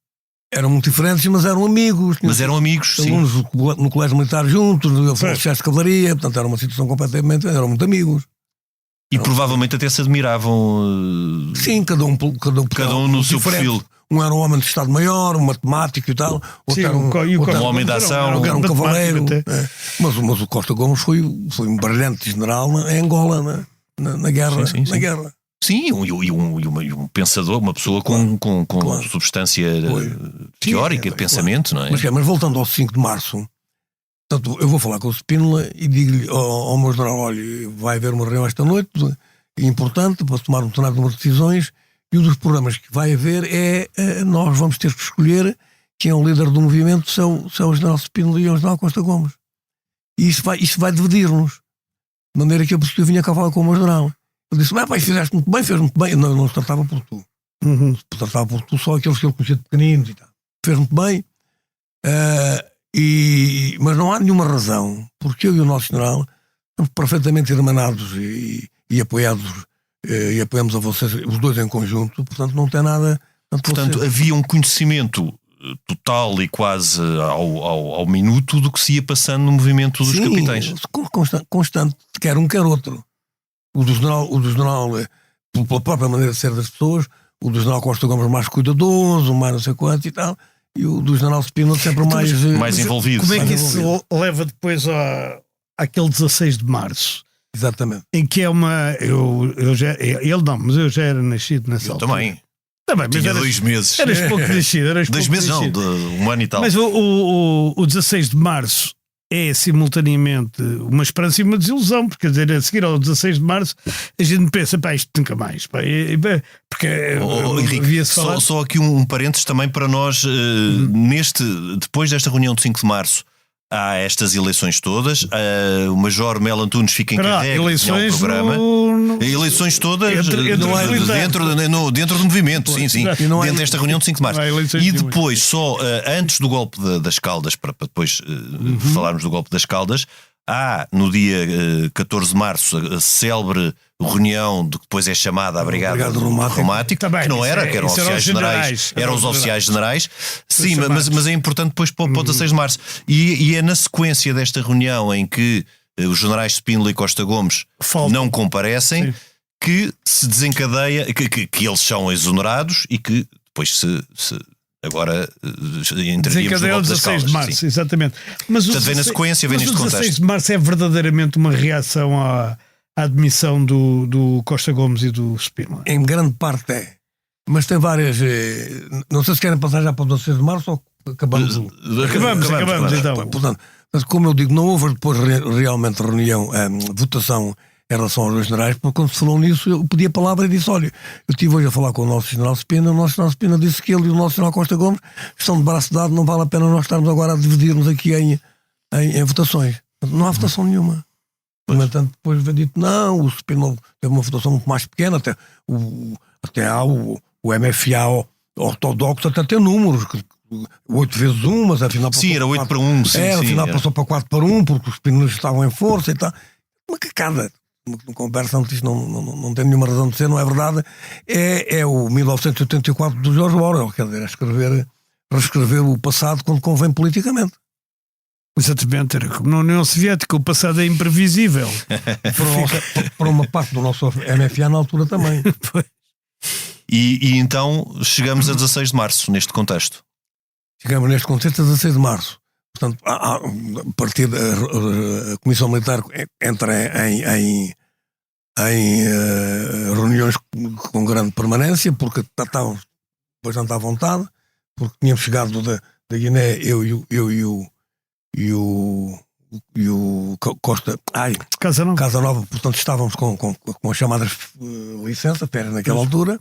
S5: Eram muito diferentes, mas eram amigos.
S2: Mas eram amigos, sim.
S5: Alunos no colégio militar juntos, oficiais de cavalaria, portanto era uma situação completamente. Eram muito amigos.
S2: E provavelmente até se admiravam.
S5: Sim, cada um
S2: no seu perfil.
S5: Um era um homem de Estado-Maior, um matemático e tal. Outro era
S2: um homem de ação.
S5: Era um cavaleiro. Mas o Costa Gomes foi um brilhante general em Angola, na guerra.
S2: Sim.
S5: Na guerra.
S2: Sim, e um pensador, uma pessoa com substância teórica de pensamento, não é?
S5: Mas voltando ao 5 de março, portanto, eu vou falar com o Spínola e digo-lhe ao meu general, olha, vai haver uma reunião esta noite, importante, para tomar um determinado número de decisões, e um dos problemas que vai haver nós vamos ter que escolher quem é o líder do movimento, se é o general Spínola e o general Costa Gomes. E isso vai dividir-nos. De maneira que eu vinha cá falar com o meu general. Ele disse, pai, fez muito bem. Não se tratava por tu. Se tratava por tu só aqueles que ele conhecia de pequeninos e tal. Fez muito bem. Mas não há nenhuma razão, porque eu e o nosso general estamos perfeitamente irmanados e apoiados, e apoiamos a vocês, os dois em conjunto, portanto não tem nada.
S2: Portanto, havia um conhecimento total e quase ao minuto do que se ia passando no movimento dos capitães.
S5: Constante, quer um, quer outro. O do general, pela própria maneira de ser das pessoas, o do general Costa Gomes mais cuidadoso, mais não sei quanto e tal. E o do general Spínola sempre
S2: mais envolvido.
S3: Como é que isso leva depois àquele 16 de março?
S5: Exatamente.
S3: Em que é uma... mas eu já era nascido nessa altura.
S2: Também,
S3: mas
S2: tinha 2 meses.
S3: Eras pouco nascido.
S2: 2 meses não, de 1 ano e tal.
S3: Mas o 16 de março é simultaneamente uma esperança e uma desilusão, porque quer dizer, a seguir ao 16 de março a gente pensa, isto nunca mais, porque
S2: Henrique, só aqui um parênteses também para nós, depois desta reunião de 5 de março há estas eleições todas, o Major Melo Antunes fica encarregue de desenhar o programa. Eleições todas dentro do movimento, sim. Dentro desta reunião de 5 de março. E depois, só antes do golpe das Caldas, para depois falarmos do golpe das Caldas, há no dia 14 de março a célebre reunião de que depois é chamada a Brigada Reumático, que não era, que eram oficiais generais, eram os oficiais generais. Sim, mas é importante depois para o 16 de março. E é na sequência desta reunião em que os generais Spínola e Costa Gomes não comparecem, que se desencadeia, que eles são exonerados e que depois agora entraríamos no golpe das Caldas.
S3: 16 de março, exatamente. Mas
S2: portanto, vem na sequência, vem neste contexto. O 16
S3: de março é verdadeiramente uma reação à admissão do Costa Gomes e do Spínola.
S5: Em grande parte é. Mas tem várias... Não sei se querem passar já para o 16 de março ou acabamos então. Portanto, como eu digo, não houve depois realmente votação em relação aos dois generais, porque quando se falou nisso eu pedi a palavra e disse, olha, eu estive hoje a falar com o nosso general Spínola, o nosso general Spínola disse que ele e o nosso general Costa Gomes estão de braço dado, não vale a pena nós estarmos agora a dividir-nos aqui em votações. Não há votação nenhuma. No entanto, depois foi dito, não, o Spínola teve uma votação muito mais pequena, até há o MFA ortodoxo, até tem números, 8 vezes 1, mas afinal...
S2: Sim, era 8 para 1, sim.
S5: Afinal passou para 4 para 1, porque os Spínolas estavam em força e tal. Uma cacada. Uma conversa antes não tem nenhuma razão de ser, não é verdade. É o 1984 do George Orwell, quer dizer, reescrever o passado quando convém politicamente.
S3: Exatamente, era como na União Soviética, o passado é imprevisível.
S5: Para uma parte do nosso MFA na altura também.
S2: E então chegamos a 16 de março, neste contexto.
S5: Chegamos neste contexto a 16 de março. Portanto, a partir da Comissão Militar entra em reuniões com grande permanência, porque estávamos bastante à vontade, porque tínhamos chegado da Guiné, eu e o Costa Casanova, portanto estávamos com as chamadas licença, férias naquela altura,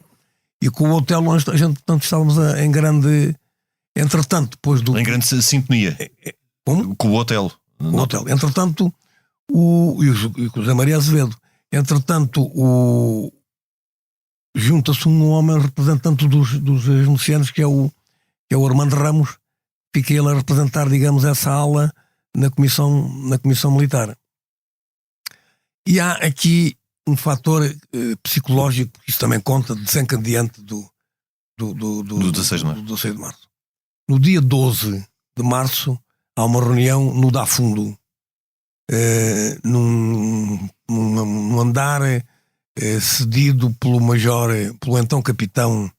S5: e com o hotel onde a gente, portanto, estávamos em grande, entretanto, depois do...
S2: Em grande sintonia.
S5: Como?
S2: Com o hotel.
S5: O hotel. Entretanto, e o José Maria Azevedo, entretanto, junta-se um homem representante dos milicianos, que é o Armando Ramos, fica ele a representar, digamos, essa ala na comissão militar. E há aqui um fator psicológico, que isso também conta, desencadeante do
S2: 16 de março.
S5: Do 16 de março. No dia 12 de março, há uma reunião no Dafundo, num andar cedido pelo então capitão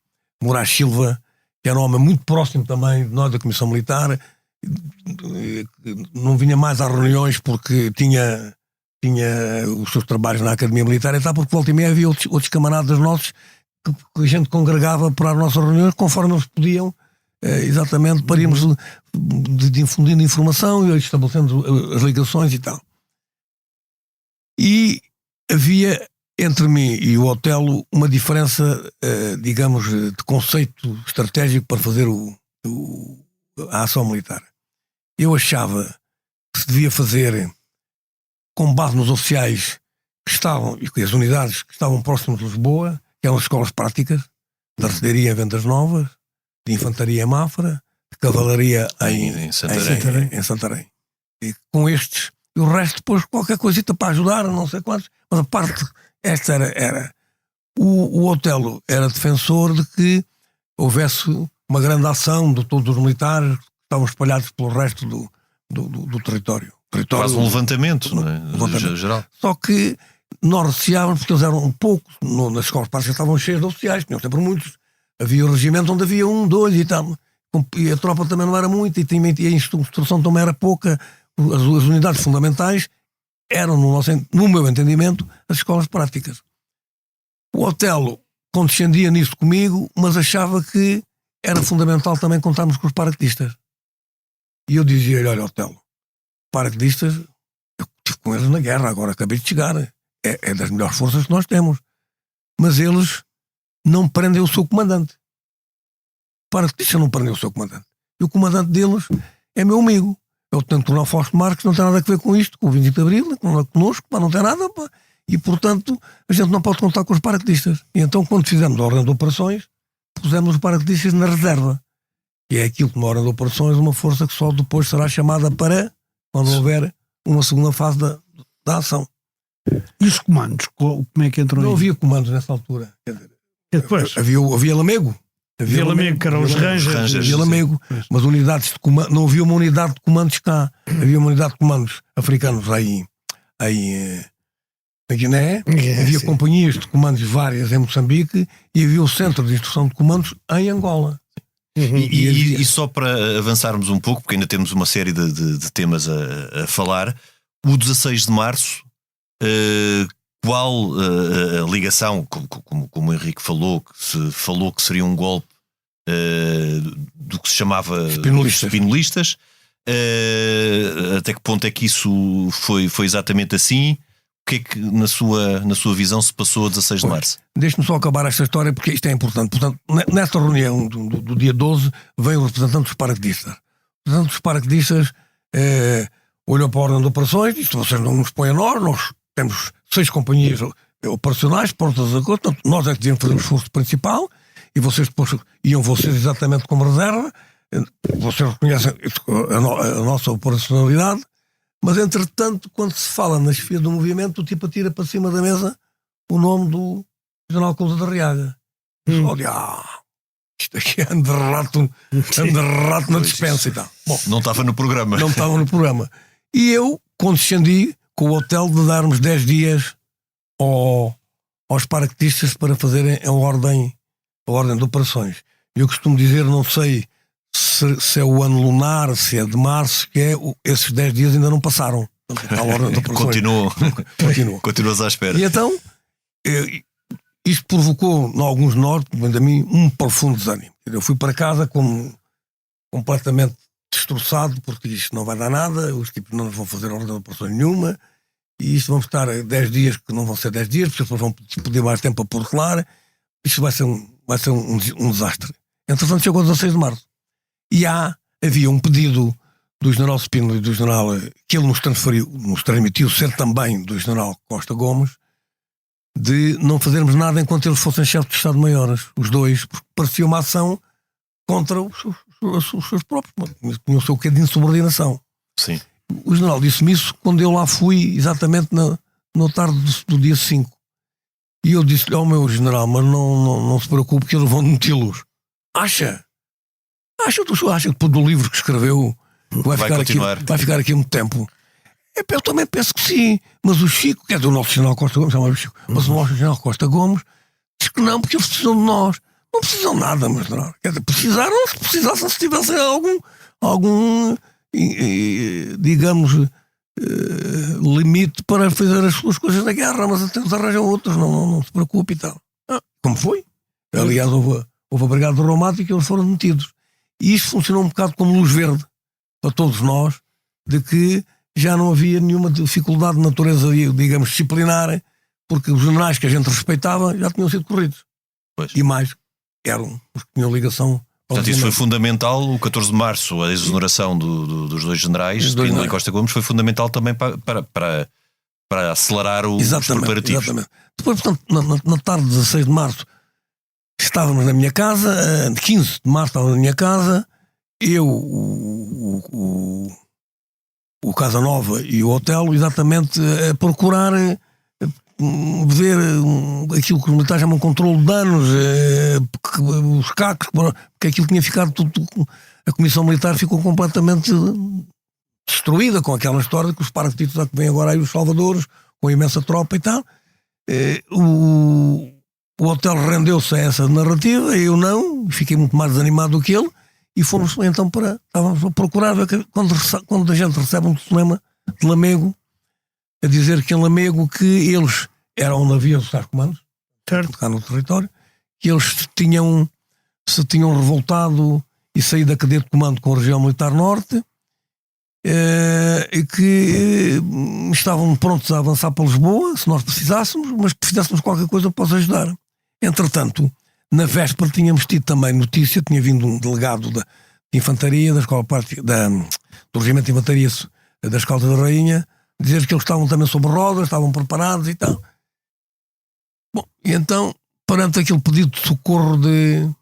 S5: Moraes Silva, que era um homem muito próximo também de nós da Comissão Militar. Não vinha mais às reuniões porque tinha os seus trabalhos na Academia Militar, e tal, porque volta e meia havia outros camaradas nossos que a gente congregava para as nossas reuniões conforme eles podiam, exatamente, para irmos difundindo informação e estabelecendo as ligações e tal. E havia entre mim e o Otelo uma diferença, digamos, de conceito estratégico para fazer a ação militar. Eu achava que se devia fazer com base nos oficiais que estavam, e as unidades que estavam próximas de Lisboa, que eram as escolas práticas, de artilharia em Vendas Novas, de infantaria em Mafra, de cavalaria em Santarém. E com estes, e o resto depois qualquer coisita para ajudar, não sei quantos, mas a parte, esta era. O Otelo era defensor de que houvesse uma grande ação de todos os militares que estavam espalhados pelo resto do território.
S2: Quase um levantamento, não é?
S5: Levantamento.
S2: Geral.
S5: Só que nós receávamos, porque eles eram um pouco, nas escolas práticas estavam cheias de oficiais, tinham sempre muitos. Havia o regimento onde havia 1, 2 e tal. E a tropa também não era muito, e a instrução também era pouca. As unidades fundamentais eram, no meu entendimento, as escolas práticas. O Otelo condescendia nisso comigo, mas achava que era fundamental também contarmos com os paraquedistas. E eu dizia-lhe: olha, Otelo, paraquedistas, eu estive com eles na guerra, agora acabei de chegar, é das melhores forças que nós temos, mas eles não prendem o seu comandante. O paraquedista não prendeu o seu comandante, e o comandante deles é meu amigo, é o tenente-coronel Fausto Marques, não tem nada a ver com isto, com o 25 de Abril, não é connosco, não tem nada, pá. E portanto a gente não pode contar com os paraquedistas. E então, quando fizemos a ordem de operações, pusemos os paraquedistas na reserva, que é aquilo que na ordem de operações, uma força que só depois será chamada para quando houver uma segunda fase da ação.
S3: E os comandos? Como é que entrou?
S5: Não havia comandos nessa altura. Quer dizer,
S3: depois?
S5: Havia Lamego.
S3: Havia Lamego, que eram os Rangers.
S5: Havia Lamego, mas unidades de comando, não havia uma unidade de comandos cá. Havia uma unidade de comandos africanos aí na Guiné. Havia companhias de comandos várias em Moçambique e havia o centro de instrução de comandos em Angola.
S2: E só para avançarmos um pouco, porque ainda temos uma série de temas a falar, o 16 de março, qual a ligação, como o Henrique falou, que seria um golpe do que se chamava spinolistas, até que ponto é que isso foi exatamente assim? O que é que na sua visão se passou a 16 de março?
S5: Deixe-me só acabar esta história, porque isto é importante. Portanto, nesta reunião do dia 12 veio o representante dos paraquedistas. O representante dos paraquedistas olhou para a ordem de operações, isto vocês não nos põem a nós temos 6 companhias operacionais, portas a costa, nós é que devíamos fazer o esforço principal, e vocês depois iam exatamente como reserva. Vocês reconhecem a nossa operacionalidade. Mas, entretanto, quando se fala na chefia do movimento, o tipo atira para cima da mesa o nome do General Cousa da Riaga. Olha, isto aqui é anda rato na dispensa e tal. Bom,
S2: não estava no programa.
S5: Não estava no programa. E eu condescendi com o hotel de darmos 10 dias aos paraquedistas para fazerem a ordem de operações. Eu costumo dizer, não sei se é o ano lunar, se é de março, que esses 10 dias ainda não passaram. Continuas
S2: à espera.
S5: E então isto provocou, em alguns de nós, pelo menos a mim, um profundo desânimo. Eu fui para casa completamente destroçado, porque isto não vai dar nada, os tipos não nos vão fazer ordem de operação nenhuma, e isto vamos estar 10 dias que não vão ser 10 dias, porque as pessoas vão pedir mais tempo para protelar, isto vai ser um desastre. Entretanto, chegou a 16 de março. E havia um pedido do general Spínola e do general, que ele nos transmitiu, ser também do general Costa Gomes, de não fazermos nada enquanto eles fossem chefes de Estado-Maiores, os dois, porque parecia uma ação contra os seus próprios, tinha o seu quê de insubordinação.
S2: Sim.
S5: O general disse-me isso quando eu lá fui, exatamente na tarde do dia 5. E eu disse-lhe, meu general, mas não se preocupe que eles vão demiti-los. Acha que depois do livro que escreveu vai ficar aqui muito tempo? Eu também penso que sim, mas o Chico, que é do nosso general Costa Gomes, chama-se Chico, mas o nosso general Costa Gomes diz que não, porque eles precisam de nós. Não precisam nada, mas não. Quer dizer, precisaram, se precisassem, se tivessem algum digamos, limite para fazer as suas coisas na guerra, mas até nos arranjam outros, não se preocupe e tal. Como foi? Aliás, houve a brigada do Reumático e eles foram demitidos. E isto funcionou um bocado como luz verde para todos nós, de que já não havia nenhuma dificuldade de natureza, digamos, disciplinar, porque os generais que a gente respeitava já tinham sido corridos.
S2: Pois.
S5: E mais, eram os que tinham ligação.
S2: Portanto, isso foi fundamental, o 14 de março, a exoneração dos dois generais, Spínola e Costa Gomes, foi fundamental também para acelerar os preparativos.
S5: Exatamente. Depois, portanto, na tarde de 16 de março, estávamos na minha casa, 15 de março estávamos na minha casa, eu, o Casanova e o Otelo, exatamente a procurar ver aquilo que os militares chamam de controle de danos, os cacos, porque aquilo tinha ficado tudo. A Comissão Militar ficou completamente destruída com aquela história de que os paraqueditos que vêm agora aí os salvadores, com a imensa tropa e tal. O Otelo rendeu-se a essa narrativa, eu não, fiquei muito mais desanimado do que ele, e fomos então estávamos a procurar ver quando a gente recebe um telefonema de Lamego, a dizer que em Lamego que eles eram onde havia os tais comandos, certo, cá no território, que eles se tinham revoltado e saído da cadeia de comando com a região militar norte, e que estavam prontos a avançar para Lisboa, se nós precisássemos, mas que fizéssemos qualquer coisa para os ajudar. Entretanto, na véspera tínhamos tido também notícia, tinha vindo um delegado de infantaria da escola do regimento de infantaria das Caldas da Rainha, dizer que eles estavam também sobre rodas, estavam preparados e tal. Bom, e então, perante aquele pedido de socorro de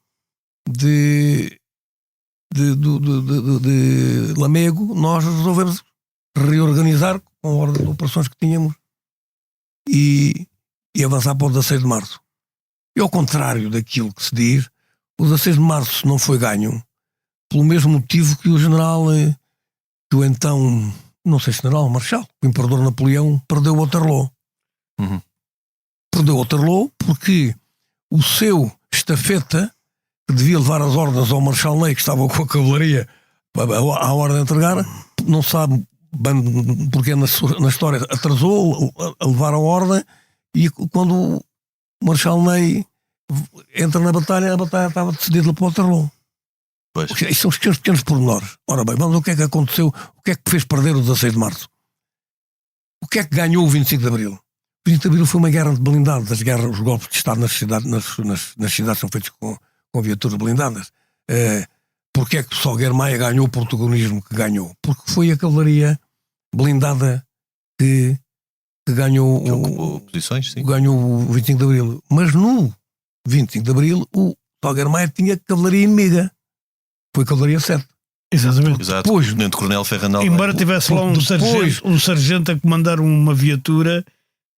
S5: Lamego, nós resolvemos reorganizar com a ordem de operações que tínhamos e avançar para o 16 de março. E ao contrário daquilo que se diz, o 16 de março não foi ganho pelo mesmo motivo que o general, que o então, não sei se general, marechal, o imperador Napoleão, perdeu Waterloo.
S2: Uhum.
S5: Perdeu Waterloo porque o seu estafeta, que devia levar as ordens ao marechal Ney, que estava com a cavalaria à hora de entregar, não sabe bem porque na história atrasou a levar a ordem, e quando o marechal Ney entra na batalha, a batalha estava decidida para Waterloo.
S2: Pois.
S5: Isto são os pequenos pormenores. Ora bem, vamos, o que é que aconteceu? O que é que fez perder o 16 de março? O que é que ganhou o 25 de abril? O 25 de abril foi uma guerra de blindados. As guerras, os golpes de Estado nas cidades são feitos com viaturas blindadas. Porque é que o Salgueiro Maia ganhou o protagonismo que ganhou? Porque foi a cavalaria blindada que ganhou
S2: posições, sim.
S5: Ganhou o 25 de abril. Mas no 25 de abril o Salgueiro Maia tinha cavalaria inimiga. Foi a cavalaria 7.
S3: Exatamente.
S2: Exato.
S5: Depois,
S2: Tenente Coronel Ferrandal.
S3: Embora tivesse lá um sargento a comandar uma viatura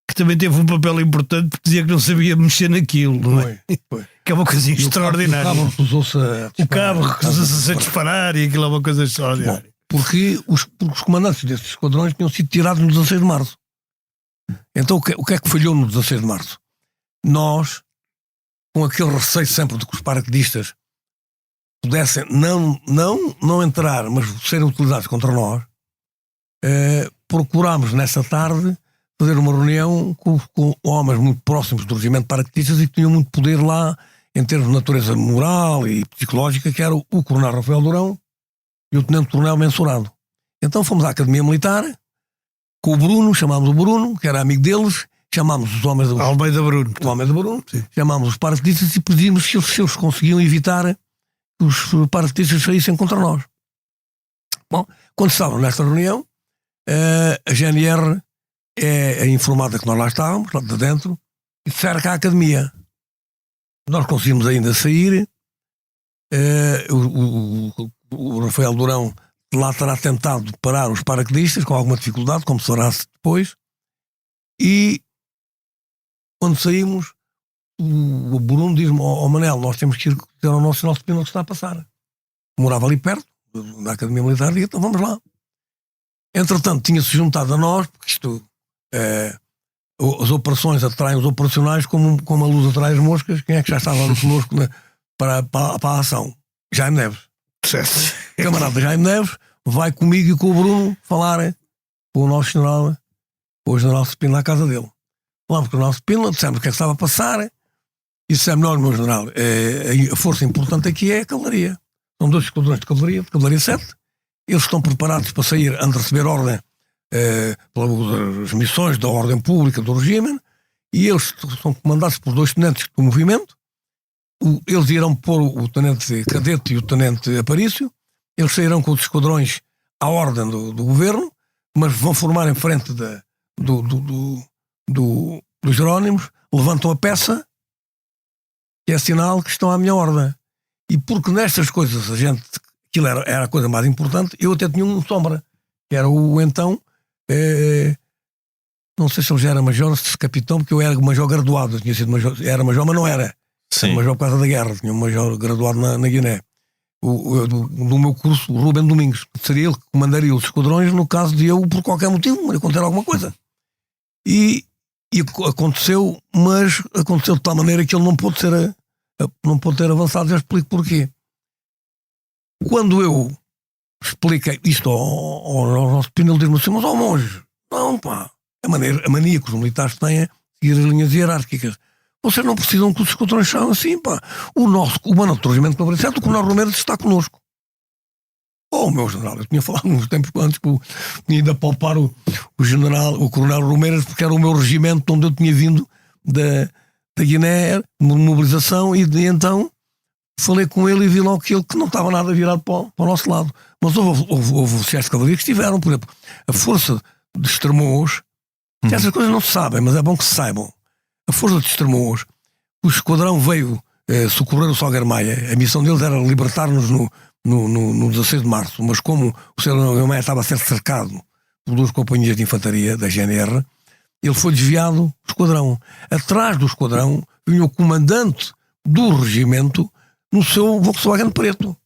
S3: que também teve um papel importante, porque dizia que não sabia mexer naquilo, não é?
S5: Foi.
S3: Que é uma coisa extraordinária.
S5: O cabo
S3: recusou-se a disparar e aquilo é uma coisa extraordinária.
S5: Bom, porque os comandantes destes esquadrões tinham sido tirados no 16 de março. Então o que é que falhou no 16 de março? Nós, com aquele receio sempre de que os paraquedistas pudessem não entrar, mas serem utilizados contra nós, procurámos nessa tarde fazer uma reunião com homens muito próximos do regimento de paraquedistas e que tinham muito poder lá em termos de natureza moral e psicológica, que era o coronel Rafael Durão e o tenente-coronel Mensurado. Então fomos à Academia Militar com o Bruno, chamámos o Bruno, que era amigo deles, chamámos os homens do
S3: Almeida Bruno.
S5: o Almeida Bruno, chamámos os paraquedistas e pedimos se eles conseguiam evitar que os paraquedistas saíssem contra nós. Bom, quando estávamos nesta reunião, a GNR é informada que nós lá estávamos, lá de dentro, e cerca a Academia. Nós conseguimos ainda sair. O Rafael Durão lá terá tentado parar os paraquedistas com alguma dificuldade, como se verá depois. E quando saímos, o Bruno diz-me: Manel, nós temos que ir ter o nosso sinal de pino que está a passar. Morava ali perto da Academia Militar e então vamos lá. Entretanto, tinha-se juntado a nós, porque isto, as operações atraem os operacionais como a luz atrai as moscas. Quem é que já estava ali connosco para a ação? Jaime Neves.
S3: Certo.
S5: Camarada Jaime Neves vai comigo e com o Bruno falar com o nosso general, com o general Cepino à casa dele. Falamos com o general Cepino, dissemos o que é que estava a passar e dissemos: olha, meu general, a força importante aqui é a cavalaria. São 2 esquadrões de cavalaria 7. Eles estão preparados para sair antes de receber ordem pelas missões da ordem pública do regime, e eles são comandados por 2 tenentes do movimento. Eles irão pôr o tenente Cadete e o tenente Aparício. Eles sairão com os esquadrões à ordem do governo, mas vão formar em frente dos Jerónimos, levantam a peça, que é sinal que estão à minha ordem. E porque nestas coisas aquilo era a coisa mais importante, eu até tinha um sombra, que era o então, não sei se ele já era major, se capitão, porque eu era major graduado, eu tinha sido major, era major, mas não era.
S2: Sim.
S5: Era major por causa da guerra, tinha um major graduado na Guiné. Do meu curso, o Rubem Domingos, seria ele que comandaria os esquadrões no caso de eu, por qualquer motivo, me acontecer alguma coisa. E aconteceu, mas aconteceu de tal maneira que ele não pôde ter avançado. Já explico porquê. Quando eu expliquei isto ao nosso Pino, ele diz-me assim: mas monge, não pá, a mania que os militares têm é seguir as linhas hierárquicas. Vocês não precisam que os esquadrões sejam assim, pá. O comandante do regimento de Cavalaria 7, o coronel Romeiras, está connosco. Meu general, eu tinha falado uns tempos antes que tinha ido apalpar o coronel Romeiras, porque era o meu regimento onde eu tinha vindo da Guiné, mobilização, e então falei com ele e vi logo que não estava nada virado para o nosso lado. Mas houve oficiais de cavalaria que estiveram, por exemplo, a força de Estremoz, essas coisas não se sabem, mas é bom que se saibam. A força de Estremoz, o esquadrão veio socorrer o Salgueiro Maia. A missão deles era libertar-nos no 16 de março, mas como o Salgueiro Maia estava a ser cercado por 2 companhias de infantaria da GNR, ele foi desviado do esquadrão. Atrás do esquadrão vinha o comandante do regimento no seu Volkswagen preto.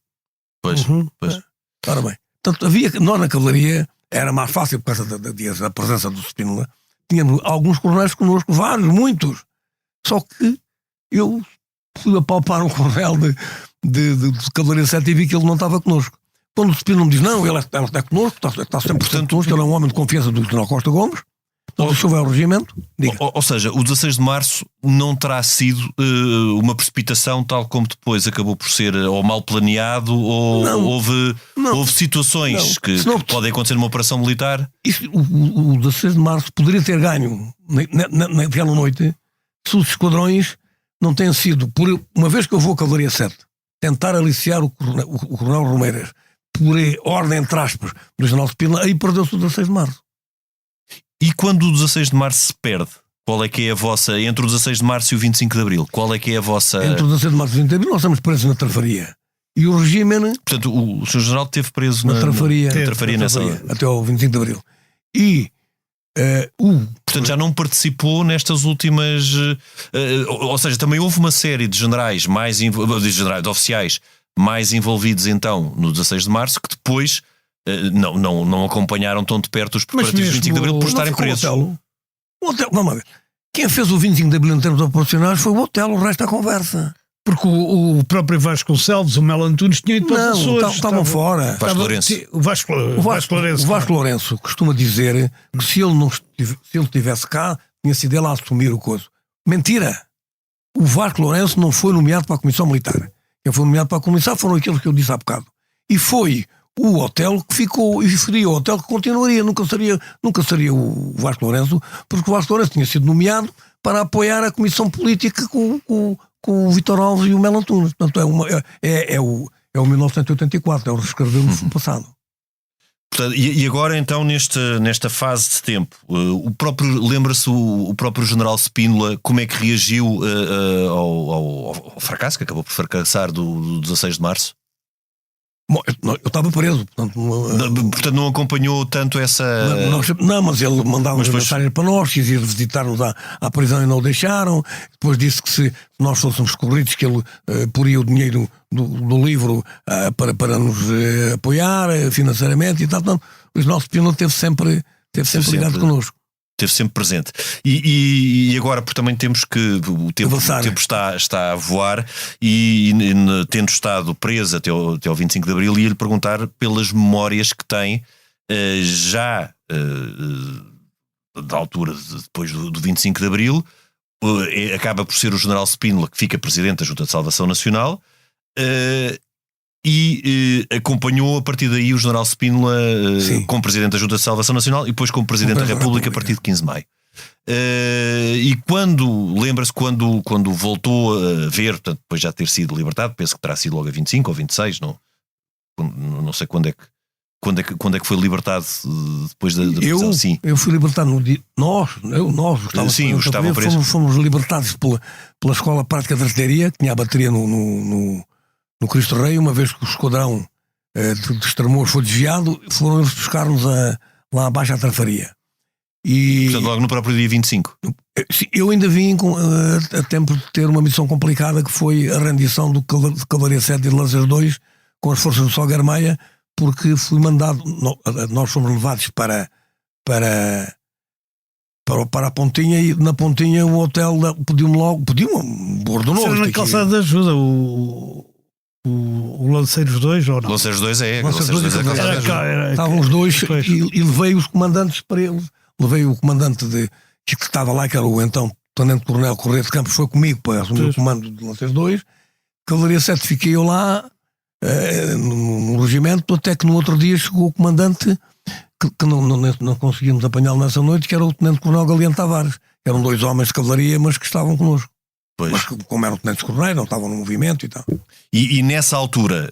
S2: Pois.
S5: Ora bem, portanto, nós na cavalaria era mais fácil por causa da presença do Spínola. Tínhamos alguns coronéis connosco, vários, muitos. Só que eu fui apalpar um coronel de cavalaria 7 e vi que ele não estava connosco. Quando o Spínola me diz: não, ele está connosco, está sempre connosco, ele é um homem de confiança do General Costa Gomes. Então, se houver o regimento, diga.
S2: Ou seja, o 16 de março não terá sido uma precipitação tal como depois acabou por ser ou mal planeado, ou houve situações que podem acontecer numa operação militar?
S5: O 16 de março poderia ter ganho naquela noite se os esquadrões não têm sido, por uma vez que eu vou a Cavalaria 7, tentar aliciar o coronel Romeiras por ordem, entre aspas, do general Spínola, aí perdeu-se o 16 de março.
S2: E quando o 16 de março se perde, qual é que é a vossa, entre o 16 de março e o 25 de abril, qual é que é a vossa...
S5: Entre o 16 de março e o 25 de abril nós estamos presos na Trafaria. E o regime...
S2: Portanto, o Sr. General esteve preso
S5: na Trafaria,
S2: nessa...
S5: até ao 25 de abril. E...
S2: Portanto, já não participou nestas últimas... ou seja, também houve uma série de generais, de oficiais mais envolvidos então no 16 de março, que depois... não acompanharam tão de perto os preparativos do 25 de Abril por estarem presos.
S5: O Otelo, vamos ver. Quem fez o 25 de Abril em termos operacionais foi o Otelo, o resto da conversa.
S3: Porque o próprio Vasconcelos, o Melo Antunes, tinham ido para as pessoas.
S5: Estavam fora.
S2: Vasco Lourenço.
S3: O Vasco Lourenço.
S5: O Vasco Lourenço costuma dizer que se ele estivesse cá, tinha sido ele a assumir o coisa. Mentira! O Vasco Lourenço não foi nomeado para a Comissão Militar. Quem foi nomeado para a Comissão foram aqueles que eu disse há bocado. E foi o hotel que ficou, e seria o hotel que continuaria. Nunca seria o Vasco Lourenço, porque o Vasco Lourenço tinha sido nomeado para apoiar a Comissão Política com o Vítor Alves e o Melo Antunes. Portanto, é o 1984, é o reescrever no passado.
S2: Portanto, e agora então nesta fase de tempo, lembra-se o próprio General Spínola como é que reagiu ao fracasso, que acabou por fracassar do 16 de março?
S5: Bom, eu estava preso,
S2: portanto não acompanhou tanto essa...
S5: Não, mas ele mandava mensagens para nós, quis ir visitar-nos à prisão e não o deixaram. Depois disse que se nós fôssemos corridos, que ele poria o dinheiro do livro para nos apoiar financeiramente e tal. Então, o nosso Spínola teve sempre ligado connosco.
S2: Esteve sempre presente. E agora, porque também temos que o tempo está a voar, e tendo estado preso até ao 25 de Abril, ia-lhe perguntar pelas memórias que tem já da altura depois do 25 de Abril. Acaba por ser o General Spínola que fica presidente da Junta de Salvação Nacional, e acompanhou a partir daí o General Spínola como Presidente da Junta de Salvação Nacional e depois como Presidente da República a partir de 15 de maio. E lembra-se quando voltou a ver, portanto, depois já ter sido libertado, penso que terá sido logo a 25 ou 26, não sei quando é que foi libertado depois da prisão? Sim.
S5: Eu fui libertado no dia. Nós, Gustavo Preso. Fomos libertados pela Escola Prática de Artilharia, que tinha a bateria no Cristo Rei, uma vez que o esquadrão de Estremoz foi desviado, foram eles buscar-nos lá abaixo à Trafaria.
S2: Portanto, logo no próprio dia 25.
S5: Eu ainda vim a tempo de ter uma missão complicada, que foi a rendição do Cavalaria 7 e de Lancers 2 com as forças do Salgueiro Maia, porque fui mandado, nós fomos levados para a Pontinha, e na Pontinha o hotel pediu-me ordenou.
S3: Na calçada de ajuda, o Lanceiros 2 ou não?
S2: Lanceiros 2 é a calçada de ajuda.
S5: Estavam os dois e levei os comandantes para eles. Levei o comandante que estava lá, que era o então Tenente Coronel Correia de Campos, foi comigo para assumir o comando de Lanceiros 2. Cavalaria 7 fiquei eu lá no regimento, até que no outro dia chegou o comandante que não conseguimos apanhá-lo nessa noite, que era o Tenente Coronel Galeano Tavares. Eram dois homens de cavalaria, mas que estavam connosco.
S2: Pois.
S5: Mas como eram tenentes coronéis, não estavam no movimento e tal.
S2: E nessa altura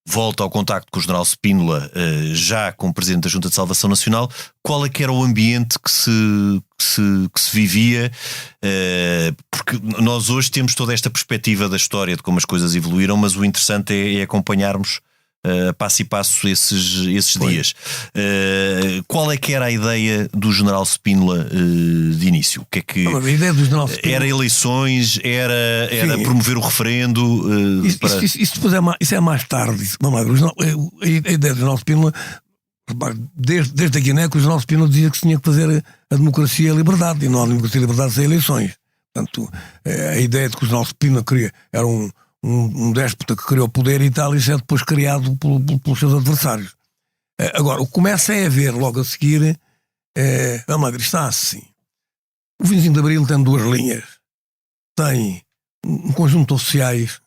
S2: volta ao contacto com o General Spínola, já como Presidente da Junta de Salvação Nacional. Qual é que era o ambiente que se vivia? Porque nós hoje temos toda esta perspectiva da história de como as coisas evoluíram, mas o interessante é acompanharmos passo e passo esses dias. Qual é que era a ideia do General Spínola de início? O que é que
S5: a ideia do General Spínola
S2: era? Eleições? Era promover o referendo?
S5: Isso é mais tarde. Vamos lá, a ideia do General Spínola, desde a Guiné, que o General Spínola dizia que se tinha que fazer a democracia e a liberdade, e não a democracia e a liberdade sem eleições. Portanto, a ideia de que o General Spínola queria era um déspota que criou poder e tal, isso é depois criado pelos seus adversários. Agora, o que começa a ver logo a seguir, vamos lá, está assim. O 25 de Abril tem duas linhas. Tem um conjunto de oficiais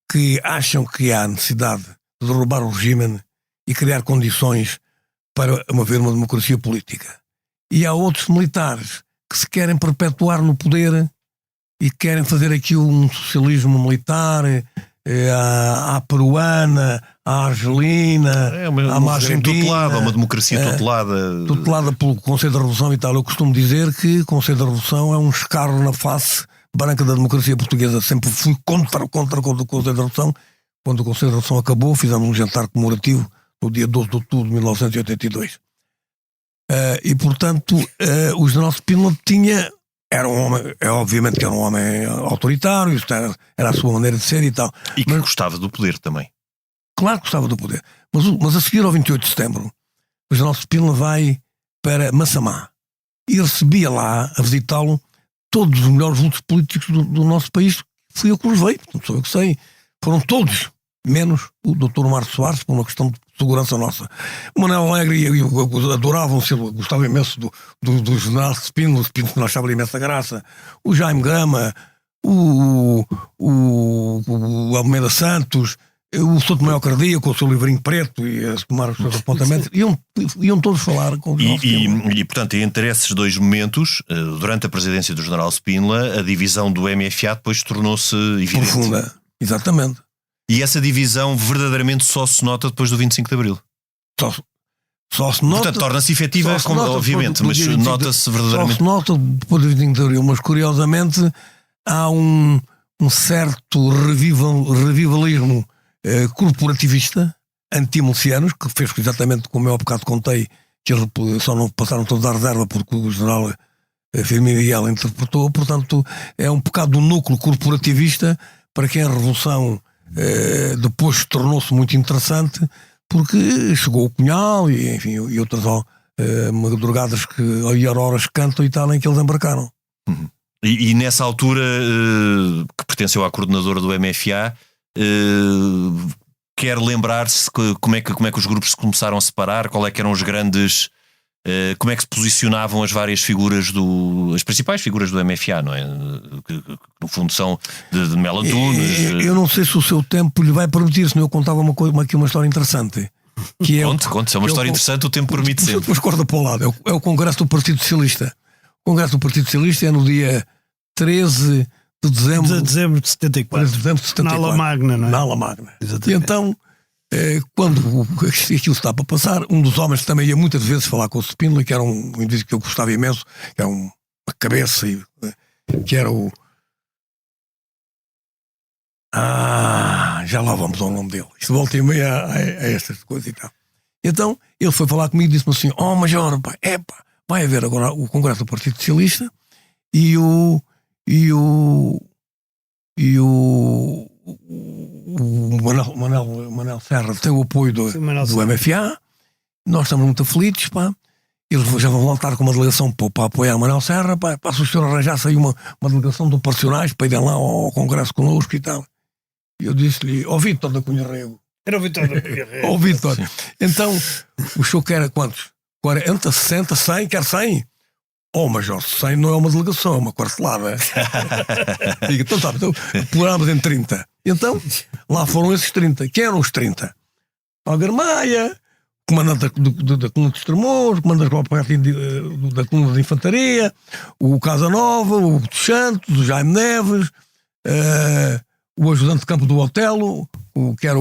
S5: que acham que há necessidade de derrubar o regime e criar condições para haver uma democracia política. E há outros militares que se querem perpetuar no poder e querem fazer aqui um socialismo militar à peruana, à argelina,
S2: uma tutelada, uma democracia
S5: tutelada pelo Conselho da Revolução e tal. Eu costumo dizer que o Conselho da Revolução é um escarro na face branca da democracia portuguesa. Sempre fui contra o Conselho da Revolução. Quando o Conselho da Revolução acabou, fizemos um jantar comemorativo no dia 12 de outubro de 1982. E portanto o General Spínola era um homem, obviamente que era um homem autoritário, isto era a sua maneira de ser e tal.
S2: E que gostava do poder também.
S5: Claro que gostava do poder. Mas a seguir ao 28 de setembro, o General Spínola vai para Massamá e recebia lá, a visitá-lo, todos os melhores vultos políticos do nosso país, fui eu que os veio, portanto, sou eu que sei. Foram todos, menos o Dr. Marcos Soares, por uma questão de segurança nossa. O Manuel Alegre eu adoravam, gostava imenso do general Spínola, que nós achava imensa graça, o Jaime Grama, o Almeida Santos, o Souto Maior Cardia, com o seu livrinho preto e a tomar os seus apontamentos, iam todos falar com os
S2: e, portanto, entre esses dois momentos, durante a presidência do general Spínola, a divisão do MFA depois tornou-se evidente.
S5: Profunda, exatamente.
S2: E essa divisão verdadeiramente só se nota depois do 25 de Abril.
S5: Só se nota.
S2: Portanto, torna-se efetiva, obviamente, mas nota-se verdadeiramente.
S5: Só se nota depois do 25 de Abril, mas curiosamente há um certo revivalismo corporativista, anti-milicianos, que fez exatamente como eu há bocado contei, que eles só não passaram todos à reserva porque o general Firmino Miguel interpretou. Portanto, é um bocado do núcleo corporativista para quem a Revolução depois tornou-se muito interessante, porque chegou o Cunhal e, enfim, e outras madrugadas e auroras que cantam e tal, em que eles embarcaram.
S2: Uhum. E nessa altura, que pertenceu à coordenadora do MFA, quer lembrar-se como é que os grupos se começaram a separar, qual é que eram os grandes, como é que se posicionavam as várias figuras as principais figuras do MFA, não é? Que no fundo são de Melo Antunes.
S5: Eu não sei se o seu tempo lhe vai permitir, senão eu contava aqui uma história interessante. Que
S2: Conte, é uma história interessante, o tempo permite sempre.
S5: Depois corda para o lado, é o Congresso do Partido Socialista. O Congresso do Partido Socialista é no dia 13 de dezembro
S3: de 74. Na Ala Magna, não é?
S5: Na Ala Magna.
S3: Exatamente.
S5: E então, quando aquilo está para passar, um dos homens que também ia muitas vezes falar com o Spínola, que era um indivíduo que eu gostava imenso, que era uma cabeça, que era o... já lá vamos ao nome dele. Isto volta e meia a estas coisas e tal. Então, ele foi falar comigo e disse-me assim: Major, vai haver agora o Congresso do Partido Socialista e o Manuel Serra tem o apoio do MFA. Nós estamos muito aflitos, eles já vão voltar com uma delegação para apoiar o Manuel Serra, se o senhor arranjasse aí uma delegação de operacionais para irem lá ao Congresso connosco e tal. E eu disse-lhe: Vítor da Cunha Rego.
S3: Era o Vítor da Cunha Rego.
S5: Vítor. Então, o senhor quer quantos? 40, 60, 100? Quer 100? Major, 100 não é uma delegação, é uma quartelada. Diga, então plurámos em 30. Então, lá foram esses 30. Quem eram os 30? Algar Maia, comandante da coluna de Estremoz, comandante da coluna de Infantaria, o Casanova, o Hugo dos Santos, o Jaime Neves, o ajudante de campo do Otelo, que era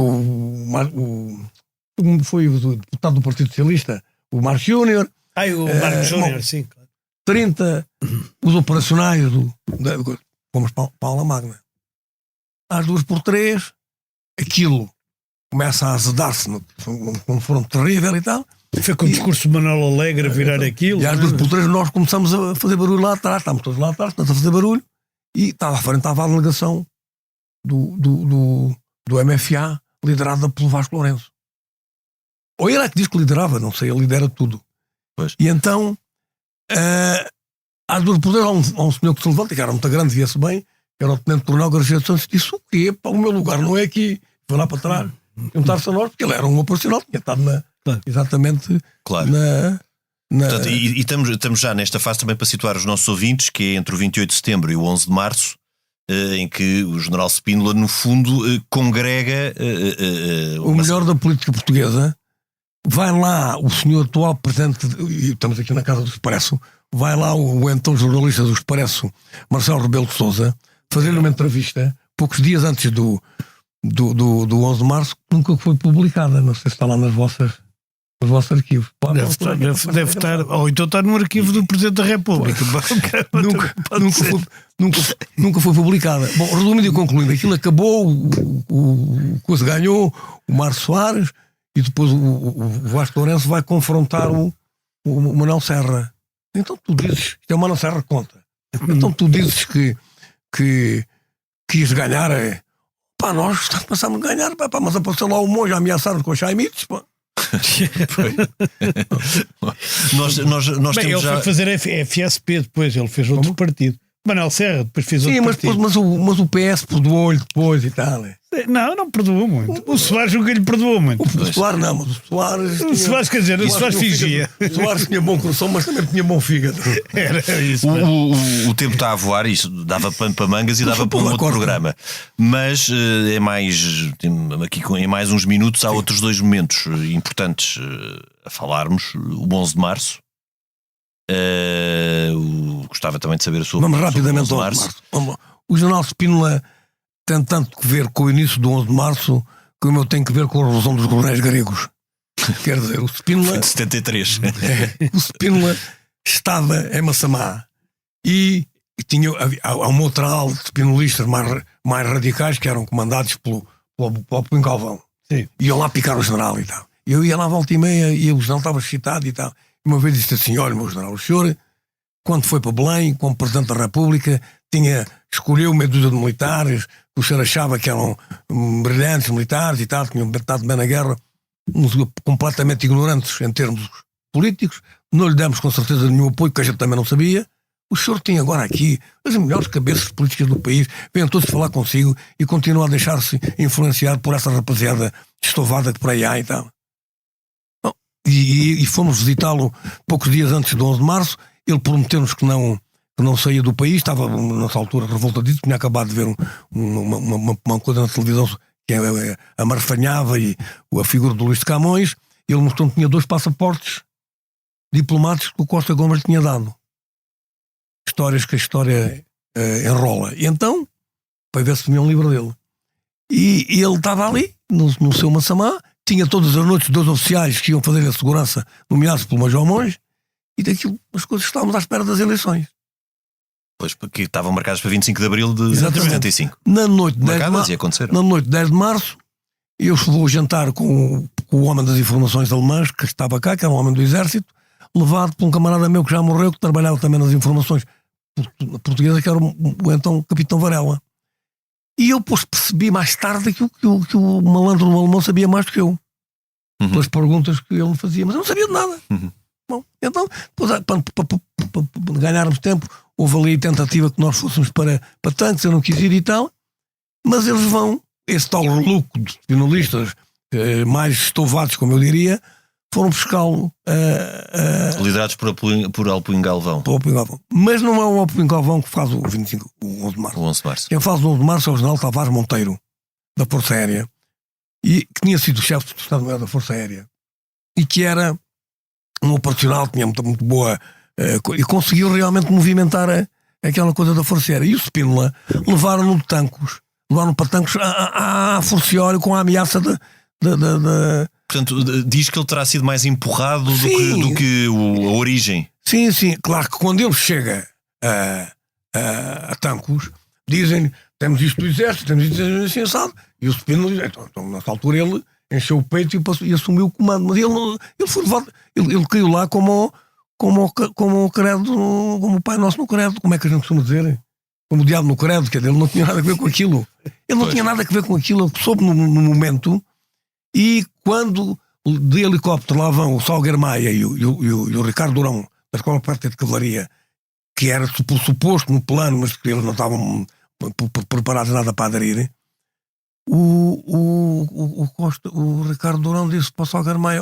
S5: foi o deputado do Partido Socialista, o Marcos Júnior.
S3: O Marcos Júnior, sim, claro.
S5: 30, os operacionais fomos para a Ala Magna. Às 2x3, aquilo começa a azedar-se, como foram terrível e tal.
S3: Foi com o discurso de Manuel Alegre a virar aquilo.
S5: E às 2x3 nós começamos a fazer barulho lá atrás, estávamos todos lá atrás, estávamos a fazer barulho, e estava à frente, estava a delegação do MFA, liderada pelo Vasco Lourenço. Ou ele é que diz que liderava, não sei, ele lidera tudo.
S2: Pois.
S5: E então, às 2x3 há um senhor que se levanta, que era muito grande, via-se bem, que era o Tenente-Coronel Garcia de Santos, disse: o quê? O meu lugar não é aqui. Foi lá para trás, juntar-se a nós, porque ele era um operacional, tinha estado exatamente
S2: claro. Portanto, e estamos já nesta fase também para situar os nossos ouvintes, que é entre o 28 de setembro e o 11 de março, em que o general Spínola, no fundo, congrega
S5: o melhor da política portuguesa. Vai lá o senhor atual presidente, e estamos aqui na Casa do Expresso, vai lá o então jornalista do Expresso, Marcelo Rebelo de Sousa, fazer-lhe uma entrevista, poucos dias antes do 11 de março, que nunca foi publicada. Não sei se está lá nos vossos arquivos.
S3: Deve estar, ou então está no arquivo do Presidente da República.
S5: Nunca foi publicada. Bom, resumindo e concluindo, aquilo acabou, o coisa ganhou, o Marcos Soares, e depois o Vasco Lourenço vai confrontar o Manuel Serra. Então tu dizes, que é o Manuel Serra que conta. Então tu dizes que quis ganhar, nós passámos a ganhar, mas apareceu lá o monge a ameaçar-nos com os chaimites,
S2: nós temos
S3: ele
S2: já...
S3: foi fazer FSP depois, ele fez outro partido. Manel Serra, depois fez
S5: Sim,
S3: outro
S5: mas,
S3: partido.
S5: mas o PS perdoou-lhe depois e tal.
S3: Não perdoou muito. O Soares nunca lhe perdoou muito.
S5: O Soares não, mas o Soares...
S3: O Soares, quer dizer, o Soares fingia.
S5: O Soares tinha bom coração, mas também tinha bom fígado.
S3: Era isso.
S2: O tempo está a voar, isso dava pano para mangas e dava para um outro programa. Mas é mais. Aqui em mais uns minutos há outros 2 momentos importantes a falarmos. O 11 de março. Gostava também de saber a sua
S5: Vamos
S2: opinião sobre
S5: rapidamente
S2: o 11
S5: ao
S2: de
S5: 11 de
S2: março.
S5: março. Vamos lá. O general Spínola tem tanto que ver com o início do 11 de março como eu tenho que ver com a Revolução dos Coronéis Gregos. Quer dizer, o Spínola...
S2: Foi de 73.
S5: O Spínola estava em Massamá e tinha, há uma outra ala de spinolistas mais radicais que eram comandados pelo Pinho Galvão.
S3: Sim.
S5: Iam lá picar o general e tal. Eu ia lá à volta e meia e o general estava excitado e tal. E uma vez disse assim: olha, meu general, o senhor, quando foi para Belém, como Presidente da República, escolheu meia dúzia de militares que o senhor achava que eram brilhantes militares e tal, tinham estado bem na guerra, completamente ignorantes em termos políticos, não lhe demos com certeza nenhum apoio, que a gente também não sabia. O senhor tem agora aqui as melhores cabeças políticas do país, vêm todos falar consigo e continuam a deixar-se influenciar por essa rapaziada estovada que por aí há e tal. E fomos visitá-lo poucos dias antes do 11 de março. Ele prometeu-nos que não saía do país, estava nessa altura revoltadito, tinha acabado de ver uma coisa na televisão que a marfanhava e a figura do Luís de Camões. Ele mostrou que tinha 2 passaportes diplomáticos que o Costa Gomes lhe tinha dado. Histórias que a história enrola. E então, para ver se vinha um livro dele. E ele estava ali, no seu Massamá, tinha todas as noites 2 oficiais que iam fazer a segurança, nomeados pelo Major Monge, e daquilo as coisas estávamos à espera das eleições.
S2: Pois, porque estavam marcadas para 25 de Abril de
S5: Exatamente.
S2: 75.
S5: Na noite de 10 de
S2: Marcadas
S5: março,
S2: e aconteceram.
S5: na noite de 10 de março, eu vou jantar com o homem das informações alemãs, que estava cá, que era um homem do exército, levado por um camarada meu que já morreu, que trabalhava também nas informações portuguesas, que era o então Capitão Varela. E eu percebi mais tarde que o malandro do alemão sabia mais do que eu. Pelas perguntas que ele me fazia, mas eu não sabia de nada. Bom, então, para ganharmos tempo, houve ali a tentativa que nós fôssemos para tanques, eu não quis ir e tal, mas eles vão, esse tal reluco de spinolistas mais estovados, como eu diria, foram buscá-lo
S2: Liderados por Alpuin Galvão.
S5: Mas não é o Alpuin Galvão que faz o 11 de março.
S2: O 11 de março.
S5: Quem faz o 11 de março é o general Tavares Monteiro, da Força Aérea, e que tinha sido chefe do Estado-Maior da Força Aérea, e que era um operacional, tinha muito boa, e conseguiu realmente movimentar aquela coisa da Força Aérea. E o Spínola levaram-no para Tancos à Forciório com a ameaça de
S2: Portanto, diz que ele terá sido mais empurrado do que a origem.
S5: Sim, claro que quando ele chega a Tancos, dizem: temos isto do exército, temos isto assim assado. E o Spínola diz: então, nessa altura ele encheu o peito e assumiu o comando. Mas ele foi levado, ele caiu lá como o credo, como o Pai Nosso no credo, como é que a gente costuma dizer? Como o diabo no credo, quer dizer, ele não tinha nada a ver com aquilo. Ele não tinha nada a ver com aquilo, ele soube no momento. E quando de helicóptero lá vão o Salgueiro Maia e o Ricardo Durão, da Escola Prática de Cavalaria, que era suposto no plano, mas que eles não estavam preparados nada para aderir, o Ricardo Durão disse para o Salgueiro Maia: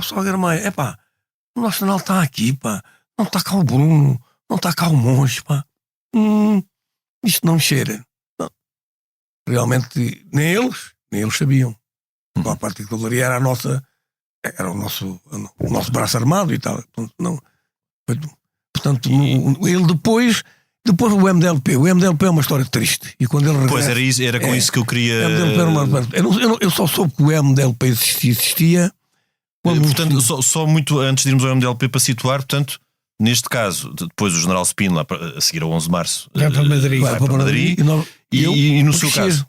S5: Salgueiro Maia, o nosso jornal está aqui, não está cá o Bruno, não está cá o Monge, isto não cheira. Não. Realmente, nem eles sabiam. A parte de cavalaria era era o nosso braço armado e tal. Portanto, ele depois o MDLP. O MDLP é uma história triste. E quando ele regressa,
S2: pois era com isso que eu queria.
S5: Eu só soube que o MDLP existia.
S2: Portanto, só muito antes de irmos ao MDLP para situar, portanto, neste caso, depois o general Spínola, a seguir ao 11 de março,
S3: vai para Madrid.
S2: E no seu caso,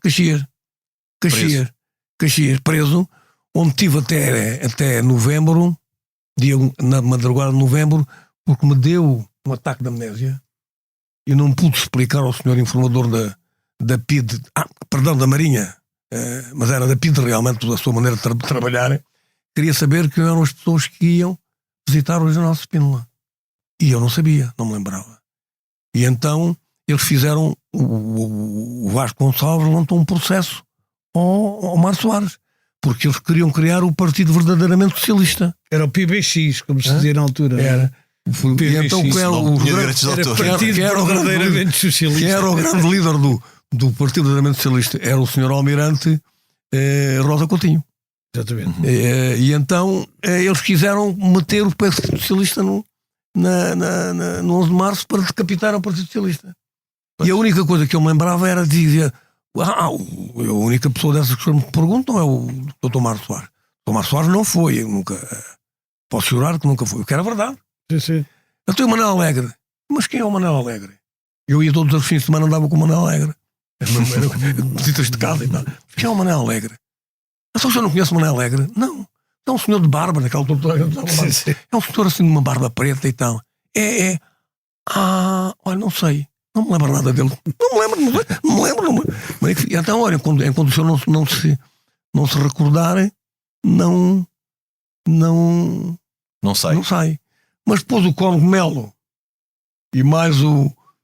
S5: Caxias, preso, onde tive até novembro, na madrugada de novembro, porque me deu um ataque de amnésia e não pude explicar ao senhor informador da PID, da Marinha, mas era da PID realmente, da sua maneira de trabalhar. Queria saber quem eram as pessoas que iam visitar o general Spínola. E eu não sabia, não me lembrava. E então eles fizeram, o Vasco Gonçalves levantou um processo ao Mário Soares, porque eles queriam criar o partido verdadeiramente socialista.
S3: Era o PBX, como se dizia na altura.
S5: Era. E então quem era o
S3: partido verdadeiramente socialista.
S5: Quem era o grande líder do partido verdadeiramente socialista? Era o senhor Almirante Rosa Coutinho.
S3: Exatamente.
S5: E então eles quiseram meter o Partido Socialista no 11 de março para decapitar o Partido Socialista. Pois. E a única coisa que eu me lembrava era dizer: a única pessoa dessas que me perguntam é o Dr. Mário Soares. O Dr. Mário Soares não foi, eu nunca posso jurar que nunca foi, o que era verdade.
S3: Sim.
S5: Eu tenho o Manuel Alegre. Mas quem é o Manuel Alegre? Eu ia todos os fins de semana, andava com o Manuel Alegre. Visitas de casa e tal. Quem é o Manuel Alegre? Mas eu não conheço o Manuel Alegre? Não. É um senhor de barba, naquela altura. É um senhor assim de uma barba preta e tal. Olha, não sei. Não me lembro nada dele. Não me lembro. Mas, então, olha, enquanto o senhor não se recordar, não sai. Mas depois o Cónigo Melo e mais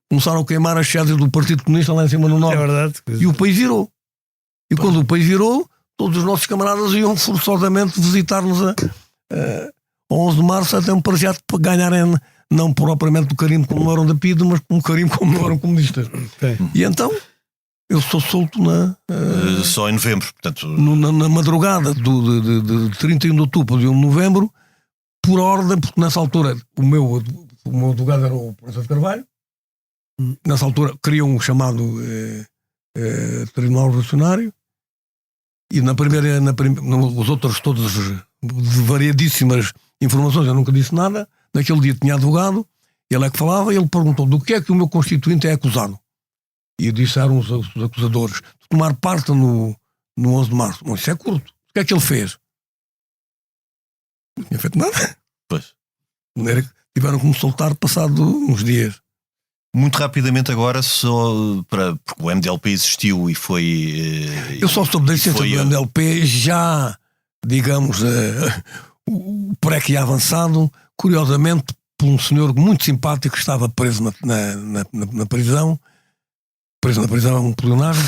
S5: começaram a queimar as sedes do Partido Comunista lá em cima no Norte.
S3: É verdade.
S5: E o país virou. E quando o país virou, todos os nossos camaradas iam forçosamente visitar-nos a 11 de março, até me parecia para ganharem, não propriamente do carimbo como não eram da PIDE, mas um carimbo como não eram comunistas. E então eu sou solto
S2: só em novembro, portanto...
S5: na madrugada de 31 de outubro para 1 de novembro, por ordem, porque nessa altura o meu advogado era o professor de Carvalho. Nessa altura criou um chamado Tribunal Revolucionário. E os outros todos de variadíssimas informações, eu nunca disse nada. Naquele dia tinha advogado, ele é que falava, e ele perguntou do que é que o meu constituinte é acusado. E disseram os acusadores de tomar parte no 11 de março. Mas isso é curto. O que é que ele fez? Não tinha feito nada.
S2: Pois.
S5: Tiveram que me soltar passado uns dias.
S2: Muito rapidamente agora, porque o MDLP existiu e foi...
S5: Eu só soube da existência do MDLP já, digamos, o pré que ia avançado, curiosamente, por um senhor muito simpático que estava preso na prisão. Preso na prisão, um plenário.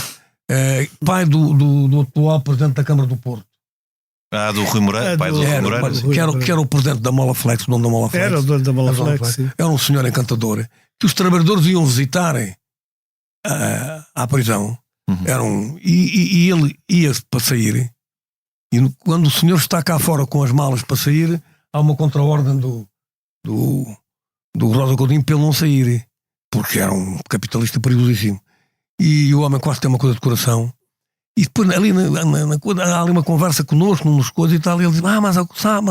S5: Pai do atual presidente da Câmara do Porto.
S2: Do Rui Moreira, pai do Rui Moreira.
S5: Que era o presidente da Mola Flex, o dono da Mola Flex.
S3: Era o dono da Mola Flex, sim.
S5: Era um senhor encantador, que os trabalhadores iam visitarem à prisão. E ele ia para sair, e quando o senhor está cá fora com as malas para sair, há uma contra-ordem do Rosa Coutinho para ele não sair, porque era um capitalista perigosíssimo. E o homem quase tem uma coisa de coração. E depois ali há ali uma conversa connosco, nos coisas e tal, e ele diz: mas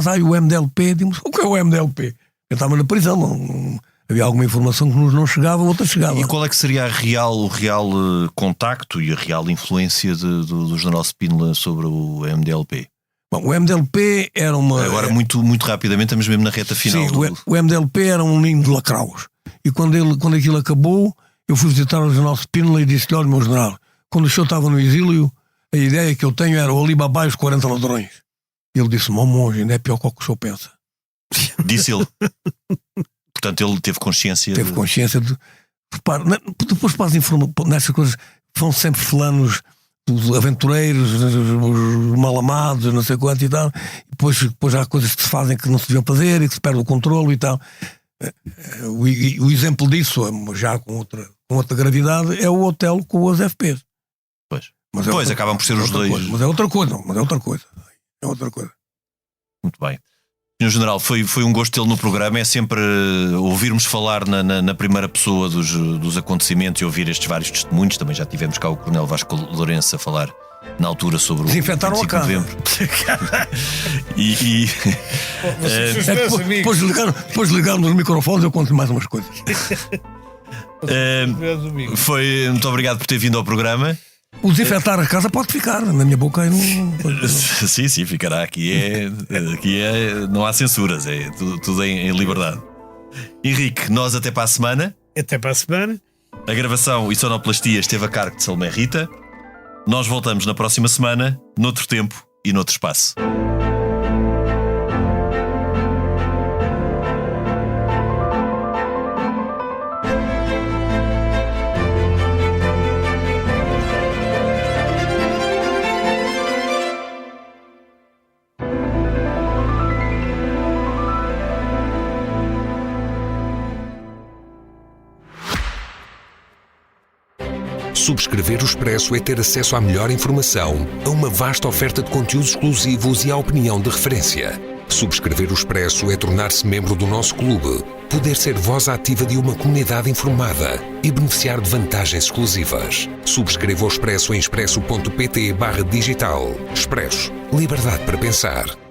S5: há o MDLP. Dizemos: o que é o MDLP? Eu estava na prisão, não havia alguma informação que nos não chegava, outra chegava.
S2: E qual é que seria o real contacto e a real influência do general Spínola sobre o MDLP?
S5: Bom, o MDLP era uma...
S2: Agora muito rapidamente, estamos mesmo na reta final.
S5: Sim, o MDLP era um ninho de lacraus. E quando aquilo acabou, eu fui visitar o general Spínola e disse-lhe: olha, meu general, quando o senhor estava no exílio, a ideia que eu tenho era o Alibaba e os 40 ladrões. E ele disse: monge, ainda é pior que o senhor pensa.
S2: Disse ele. Portanto, ele teve consciência.
S5: Teve consciência de... Repare, depois para as informações, nessas coisas, vão sempre fulanos, os aventureiros, os mal-amados, não sei quanto e tal. E depois há coisas que se fazem que não se deviam fazer e que se perde o controle e tal. O exemplo disso, já com outra gravidade, é o hotel com os FPs.
S2: Pois, acabam por ser os dois.
S5: Mas é outra coisa. É outra coisa.
S2: Muito bem. Senhor General, foi um gosto tê-lo no programa. É sempre ouvirmos falar na primeira pessoa dos acontecimentos e ouvir estes vários testemunhos. Também já tivemos cá o Coronel Vasco Lourenço a falar na altura sobre
S5: desinfetaram
S2: o 25 de novembro.
S5: Depois ligaram nos microfones, eu conto mais umas coisas.
S2: Muito obrigado por ter vindo ao programa.
S5: O desinfetar a casa pode ficar na minha boca e não...
S2: Sim, ficará. Aqui não há censuras, é tudo em liberdade. Henrique, nós até para a semana.
S3: Até para a semana.
S2: A gravação e sonoplastia esteve a cargo de Salomé Rita. Nós voltamos na próxima semana, noutro tempo e noutro espaço.
S4: Subscrever o Expresso é ter acesso à melhor informação, a uma vasta oferta de conteúdos exclusivos e à opinião de referência. Subscrever o Expresso é tornar-se membro do nosso clube, poder ser voz ativa de uma comunidade informada e beneficiar de vantagens exclusivas. Subscreva o Expresso em expresso.pt/digital. Expresso. Liberdade para pensar.